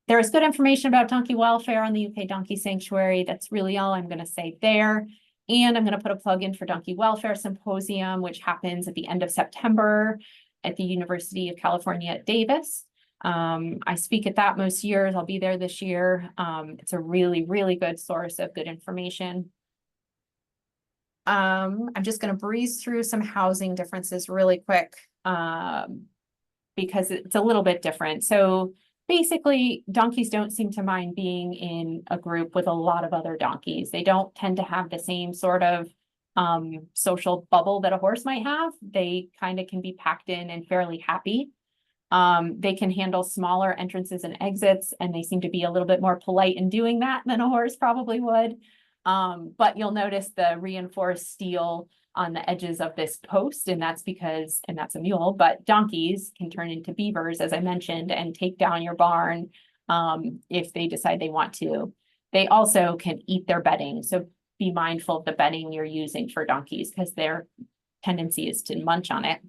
There is good information about donkey welfare on the UK Donkey Sanctuary. That's really all I'm going to say there. And I'm going to put a plug in for Donkey Welfare Symposium, which happens at the end of September at the University of California at Davis. I speak at that most years. I'll be there this year. It's a really, really good source of good information. I'm just going to breeze through some housing differences really quick, because it's a little bit different. So basically, donkeys don't seem to mind being in a group with a lot of other donkeys. They don't tend to have the same sort of social bubble that a horse might have. They kind of can be packed in and fairly happy. They can handle smaller entrances and exits, and they seem to be a little bit more polite in doing that than a horse probably would. But you'll notice the reinforced steel on the edges of this post, and that's because, and that's a mule, but donkeys can turn into beavers, as I mentioned, and take down your barn if they decide they want to. They also can eat their bedding, so be mindful of the bedding you're using for donkeys because their tendency is to munch on it.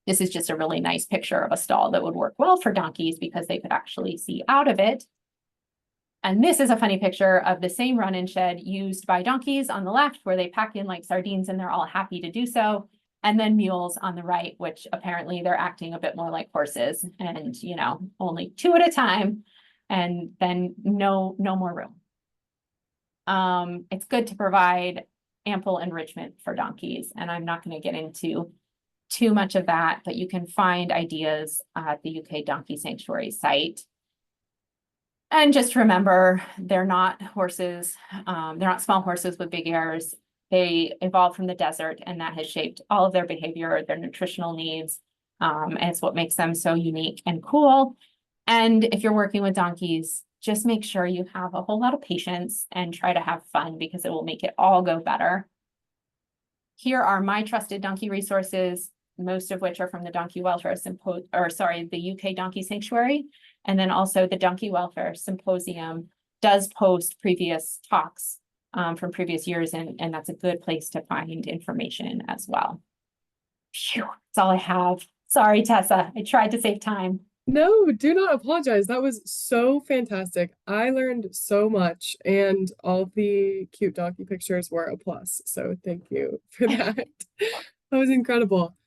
This is just a really nice picture of a stall that would work well for donkeys because they could actually see out of it. And this is a funny picture of the same run-in shed used by donkeys on the left, where they pack in like sardines and they're all happy to do so. And then mules on the right, which apparently they're acting a bit more like horses and, you know, only 2 at a time and then no more room. It's good to provide ample enrichment for donkeys. And I'm not going to get into too much of that, but you can find ideas at the UK Donkey Sanctuary site. And just remember, they're not horses. They're not small horses with big ears. They evolved from the desert, and that has shaped all of their behavior, their nutritional needs. And it's what makes them so unique and cool. And if you're working with donkeys, just make sure you have a whole lot of patience and try to have fun because it will make it all go better. Here are my trusted donkey resources, most of which are from the Donkey Welfare the UK Donkey Sanctuary. And then also the Donkey Welfare Symposium does post previous talks from previous years, and that's a good place to find information as well. Phew, that's all I have. Sorry, Tessa, I tried to save time. No, do not apologize. That was so fantastic. I learned so much, and all the cute donkey pictures were a plus. So thank you for that. That was incredible.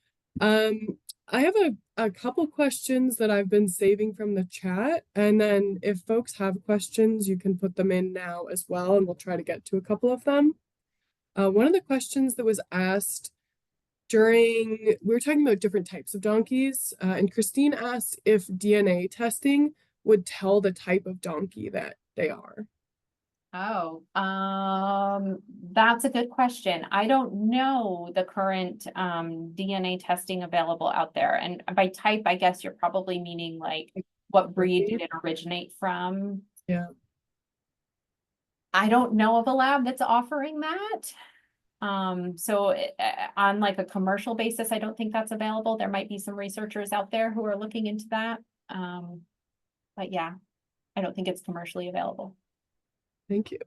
I have a couple questions that I've been saving from the chat, and then if folks have questions, you can put them in now as well, and we'll try to get to a couple of them. One of the questions that was asked we were talking about different types of donkeys, and Christine asked if DNA testing would tell the type of donkey that they are. Oh, that's a good question. I don't know the current DNA testing available out there. And by type, I guess you're probably meaning like what breed did it originate from? Yeah. I don't know of a lab that's offering that. So on like a commercial basis, I don't think that's available. There might be some researchers out there who are looking into that. But yeah, I don't think it's commercially available. Thank you.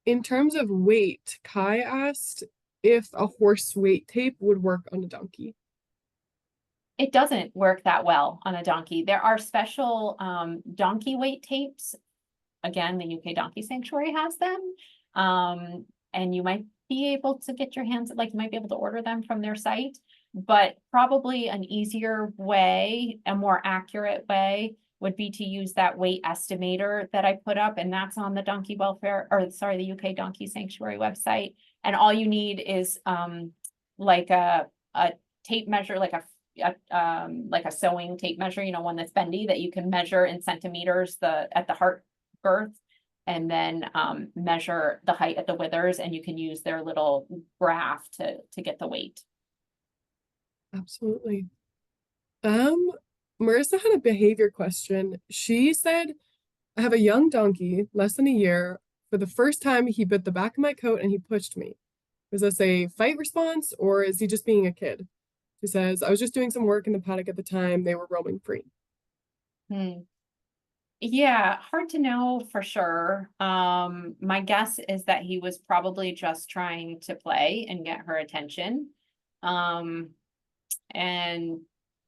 In terms of weight, Kai asked if a horse weight tape would work on a donkey. It doesn't work that well on a donkey. There are special donkey weight tapes. Again, the UK Donkey Sanctuary has them. And you might be able to get your hands, like you might be able to order them from their site, but probably an easier way, a more accurate way would be to use that weight estimator that I put up, and that's on the donkey welfare, or sorry, the UK Donkey Sanctuary website. And all you need is like a tape measure, like a sewing tape measure, you know, one that's bendy that you can measure in centimeters at the heart girth, and then measure the height at the withers, and you can use their little graph to get the weight. Absolutely. Marissa had a behavior question. She said, I have a young donkey, less than a year. For the first time, he bit the back of my coat and he pushed me. Was this a fight response, or is he just being a kid? She says, I was just doing some work in the paddock at the time. They were roaming free. Yeah, hard to know for sure. My guess is that he was probably just trying to play and get her attention.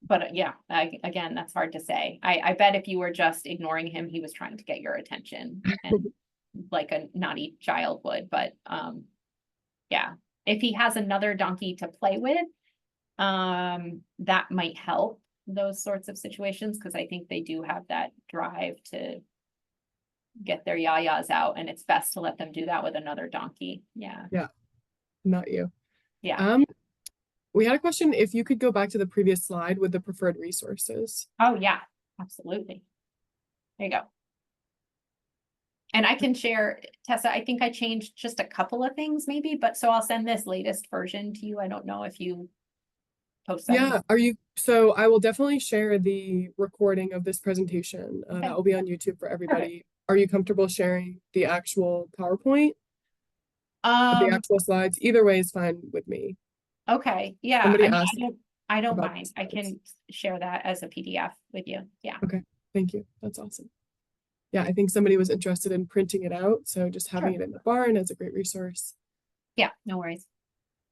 But yeah, again, that's hard to say. I bet if you were just ignoring him, he was trying to get your attention, and like a naughty child would. But yeah, if he has another donkey to play with, that might help those sorts of situations, because I think they do have that drive to get their yayas out, and it's best to let them do that with another donkey. Yeah. Yeah, not you. Yeah. We had a question if you could go back to the previous slide with the preferred resources. Oh yeah, absolutely. There you go. And I can share, Tessa, I think I changed just a couple of things maybe, but so I'll send this latest version to you. I don't know if you post that. Yeah, so I will definitely share the recording of this presentation. Okay. That will be on YouTube for everybody. Perfect. Are you comfortable sharing the actual PowerPoint? The actual slides? Either way is fine with me. Okay, yeah. Somebody asked I don't about mind. I can share that as a PDF with you. Yeah. Okay, thank you. That's awesome. Yeah, I think somebody was interested in printing it out, so just having it in the barn is a great resource. Yeah, no worries.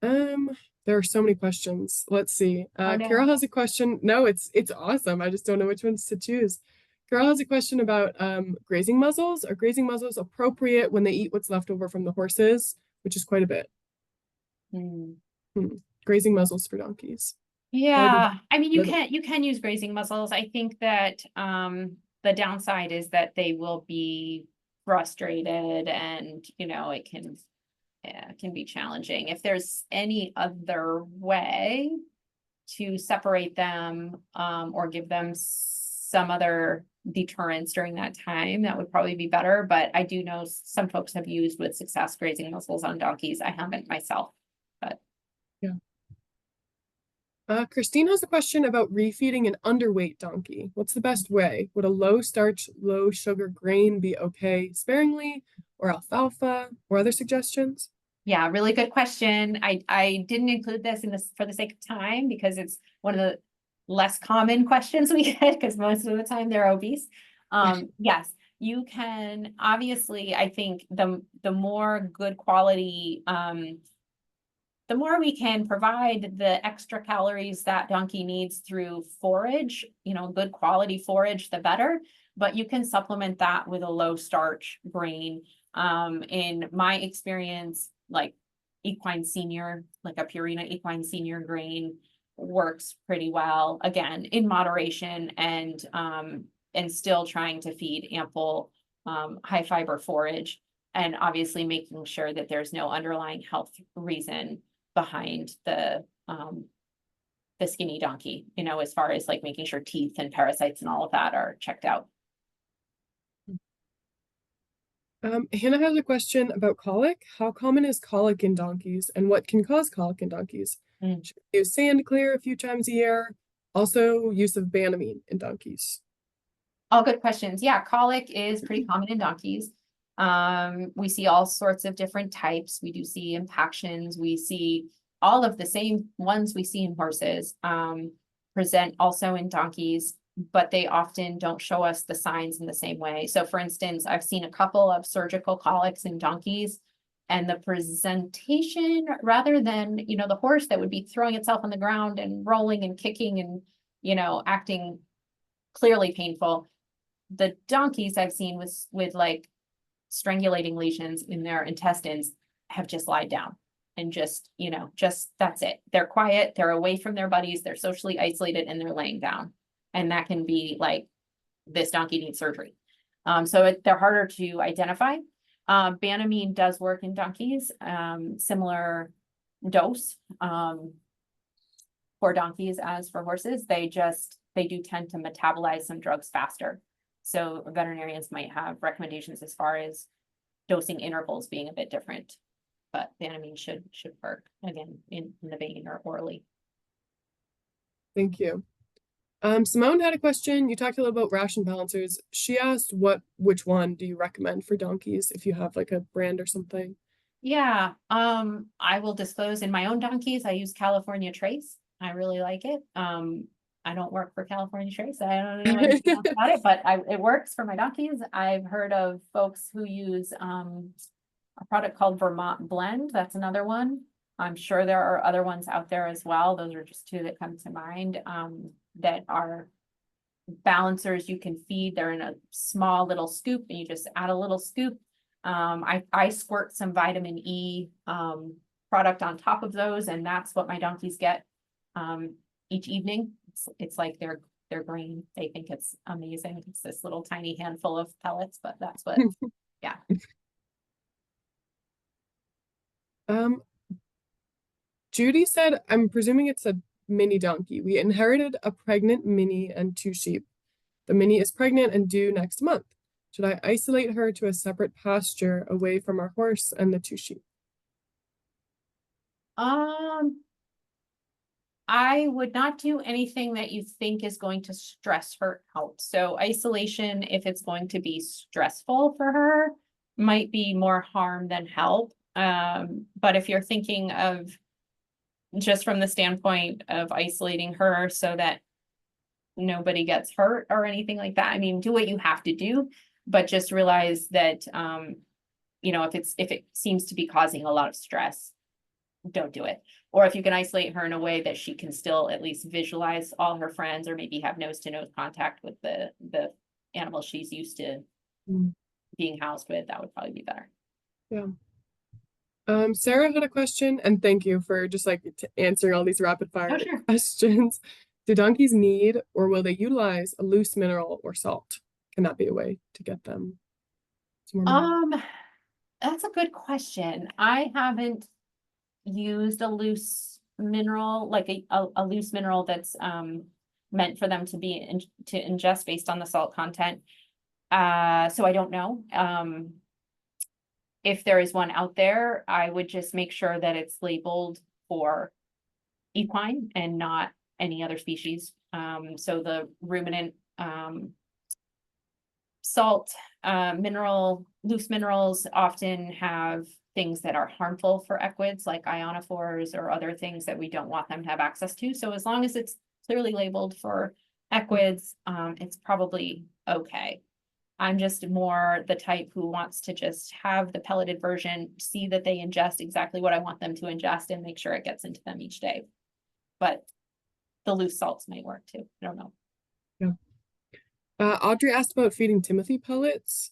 There are so many questions. Let's see. Oh, no. Carol has a question. No, it's awesome. I just don't know which ones to choose. Carol has a question about grazing muzzles. Are grazing muzzles appropriate when they eat what's left over from the horses, which is quite a bit. Grazing muzzles for donkeys. Yeah, I mean, you can use grazing muzzles. I think that the downside is that they will be frustrated, and you know, it can be challenging. If there's any other way to separate them or give them some other deterrence during that time, that would probably be better. But I do know some folks have used with success grazing muzzles on donkeys. I haven't myself, but yeah. Christine has a question about refeeding an underweight donkey. What's the best way? Would a low starch, low sugar grain be okay sparingly, or alfalfa, or other suggestions? Yeah, really good question. I didn't include this in this for the sake of time, because it's one of the less common questions we get, because most of the time they're obese. Yes, you can, obviously, I think the more good quality, the more we can provide the extra calories that donkey needs through forage, you know, good quality forage, the better. But you can supplement that with a low starch grain. In my experience, like equine senior, like a Purina equine senior grain works pretty well, again, in moderation and still trying to feed ample high fiber forage, and obviously making sure that there's no underlying health reason behind the skinny donkey, you know, as far as like making sure teeth and parasites and all of that are checked out. Hannah has a question about colic. How common is colic in donkeys, and what can cause colic in donkeys? Should we use sand clear a few times a year? Also, use of Banamine in donkeys. All good questions. Yeah, colic is pretty common in donkeys. We see all sorts of different types. We do see impactions. We see all of the same ones we see in horses, present also in donkeys, but they often don't show us the signs in the same way. So for instance, I've seen a couple of surgical colics in donkeys, and the presentation, rather than, you know, the horse that would be throwing itself on the ground and rolling and kicking and, you know, acting clearly painful, the donkeys I've seen with like strangulating lesions in their intestines have just lied down and just, you know, just that's it. They're quiet, they're away from their buddies, they're socially isolated, and they're laying down. And that can be like, this donkey needs surgery. So they're harder to identify. Banamine does work in donkeys, similar dose for donkeys as for horses. They do tend to metabolize some drugs faster. So veterinarians might have recommendations as far as dosing intervals being a bit different, but Banamine should work again in the vein or orally. Thank you. Simone had a question. You talked a little about ration balancers. She asked which one do you recommend for donkeys if you have like a brand or something? Yeah, I will disclose in my own donkeys, I use California Trace. I really like it. I don't work for California Trace. I don't know anything else about it, but it works for my donkeys. I've heard of folks who use a product called Vermont Blend. That's another one. I'm sure there are other ones out there as well. Those are just two that come to mind, that are balancers you can feed. They're in a small little scoop, and you just add a little scoop. I squirt some vitamin E product on top of those, and that's what my donkeys get each evening. It's like their grain. They think it's amazing. It's this little tiny handful of pellets, but that's what, yeah. Judy said, I'm presuming it's a mini donkey. We inherited a pregnant mini and 2 sheep. The mini is pregnant and due next month. Should I isolate her to a separate pasture away from our horse and the 2 sheep? I would not do anything that you think is going to stress her out. So isolation, if it's going to be stressful for her, might be more harm than help. But if you're thinking of just from the standpoint of isolating her so that nobody gets hurt or anything like that, I mean, do what you have to do, but just realize that, you know, if it seems to be causing a lot of stress, don't do it. Or if you can isolate her in a way that she can still at least visualize all her friends, or maybe have nose-to-nose contact with the animal she's used to being housed with, that would probably be better. Yeah. Sarah had a question, and thank you for just like answering all these rapid fire questions. Do donkeys need, or will they utilize, a loose mineral or salt? Can that be a way to get them some more mineral? That's a good question. I haven't used a loose mineral, like a loose mineral that's meant for them to be to ingest based on the salt content. So I don't know. If there is one out there, I would just make sure that it's labeled for equine and not any other species. So the ruminant salt, loose minerals often have things that are harmful for equids, like ionophores or other things that we don't want them to have access to. So as long as it's clearly labeled for equids, it's probably okay. I'm just more the type who wants to just have the pelleted version, see that they ingest exactly what I want them to ingest, and make sure it gets into them each day. But the loose salts may work too. I don't know. Yeah. Audrey asked about feeding Timothy pellets.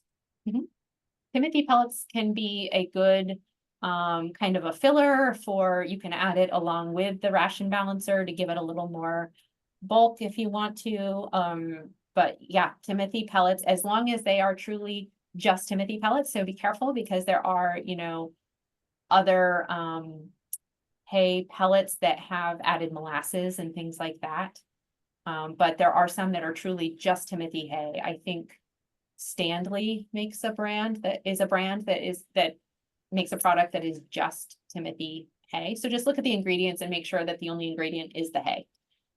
Timothy pellets can be a good kind of a filler for, you can add it along with the ration balancer to give it a little more bulk if you want to. But yeah, Timothy pellets, as long as they are truly just Timothy pellets. So be careful, because there are, other hay pellets that have added molasses and things like that. But there are some that are truly just Timothy hay. I think Standley makes a brand that makes a product that is just Timothy hay. So just look at the ingredients and make sure that the only ingredient is the hay.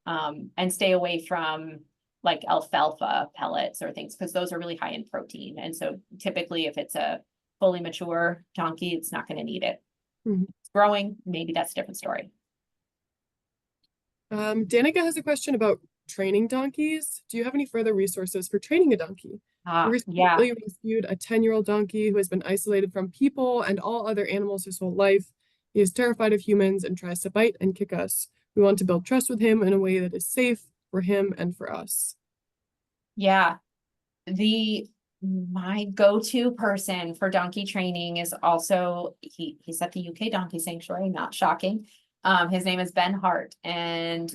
And stay away from like alfalfa pellets or things, because those are really high in protein. And so typically if it's a fully mature donkey, it's not going to need it. Mhm. It's growing, maybe that's a different story. Danica has a question about training donkeys. Do you have any further resources for training a donkey? We Yeah. recently rescued a 10-year-old donkey who has been isolated from people and all other animals his whole life. He is terrified of humans and tries to bite and kick us. We want to build trust with him in a way that is safe for him and for us. Yeah. My go-to person for donkey training is also, he's at the UK Donkey Sanctuary, not shocking. His name is Ben Hart. And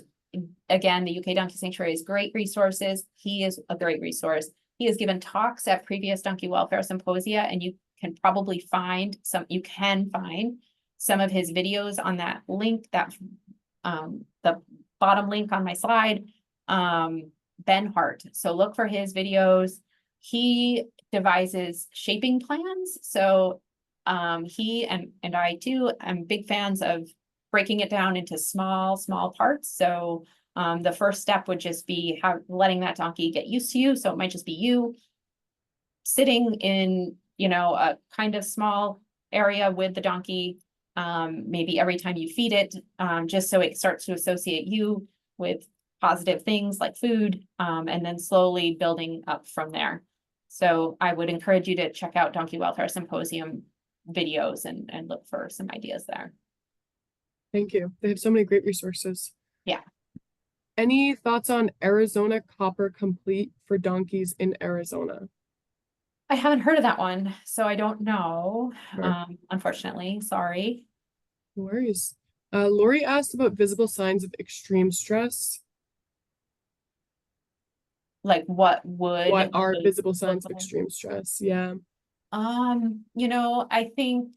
again, the UK Donkey Sanctuary is great resources. He is a great resource. He has given talks at previous donkey welfare symposia, and you can probably find some of his videos on that link, that the bottom link on my slide. Ben Hart. So look for his videos. He devises shaping plans. So he and I too, I'm big fans of breaking it down into small parts. So the first step would just be letting that donkey get used to you. So it might just be you sitting in, a kind of small area with the donkey, maybe every time you feed it, just so it starts to associate you with positive things like food, and then slowly building up from there. So I would encourage you to check out Donkey Welfare Symposium videos and look for some ideas there. Thank you. They have so many great resources. Yeah. Any thoughts on Arizona Copper Complete for donkeys in Arizona? I haven't heard of that one, so I don't know. Sure. Unfortunately, sorry. No worries. Lori asked about visible signs of extreme stress. Like what are those visible signs of look like? extreme stress? Yeah. I think,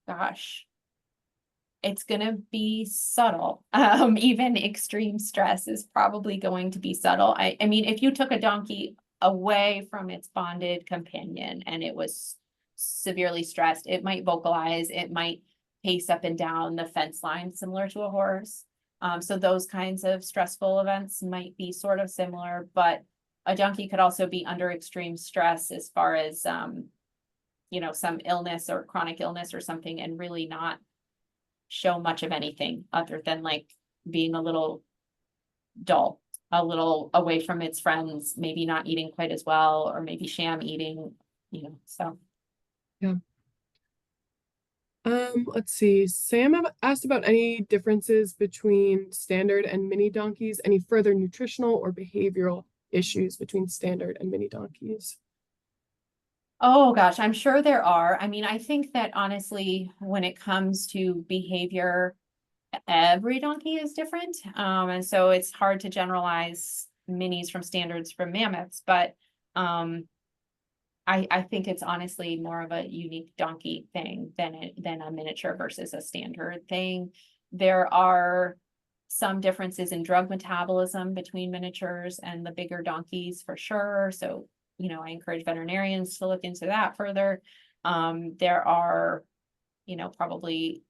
gosh, it's gonna be subtle. Even extreme stress is probably going to be subtle. I mean, if you took a donkey away from its bonded companion and it was severely stressed, it might vocalize, it might pace up and down the fence line, similar to a horse. So those kinds of stressful events might be sort of similar, but a donkey could also be under extreme stress as far as, some illness or chronic illness or something, and really not show much of anything other than like being a little dull, a little away from its friends, maybe not eating quite as well, or maybe sham eating, so. Yeah. Let's see. Sam asked about any differences between standard and mini donkeys, any further nutritional or behavioral issues between standard and mini donkeys. Oh gosh, I'm sure there are. I mean, I think that honestly, when it comes to behavior, every donkey is different. And so it's hard to generalize minis from standards from mammoths, but I think it's honestly more of a unique donkey thing than a miniature versus a standard thing. There are some differences in drug metabolism between miniatures and the bigger donkeys for sure. So, I encourage veterinarians to look into that further. There are, probably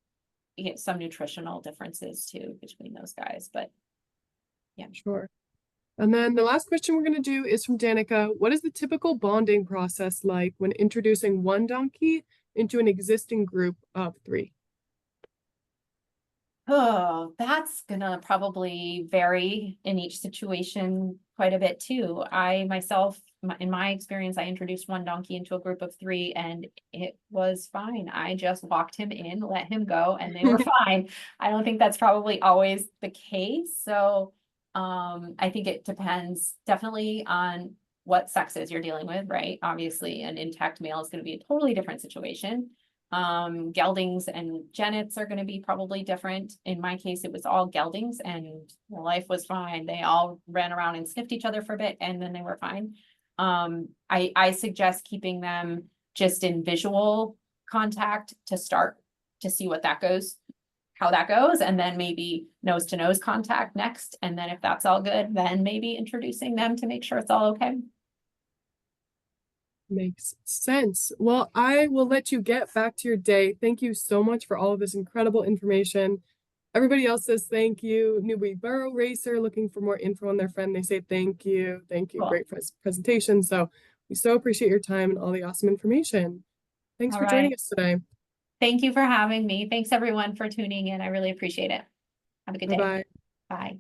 some nutritional differences too between those guys, but yeah. Sure. And then the last question we're going to do is from Danica. What is the typical bonding process like when introducing one donkey into an existing group of 3? Oh, that's gonna probably vary in each situation quite a bit too. I myself, in my experience, I introduced one donkey into a group of 3 and it was fine. I just walked him in, let him go, and they were fine. I don't think that's probably always the case. So I think it depends definitely on what sexes you're dealing with, right? Obviously, an intact male is going to be a totally different situation. Geldings and genets are going to be probably different. In my case, it was all geldings and life was fine. They all ran around and sniffed each other for a bit and then they were fine. I suggest keeping them just in visual contact to start to see what that goes, how that goes, and then maybe nose to nose contact next. And then if that's all good, then maybe introducing them to make sure it's all okay. Makes sense. Well, I will let you get back to your day. Thank you so much for all of this incredible information. Everybody else says thank you. Newbury Borough Racer looking for more info on their friend. They say thank you. Thank you. Cool. Great presentation. So we so appreciate your time and all the awesome information. Thanks All for joining right. us today. Thank you for having me. Thanks everyone for tuning in. I really appreciate it. Have a good day. Bye-bye. Bye.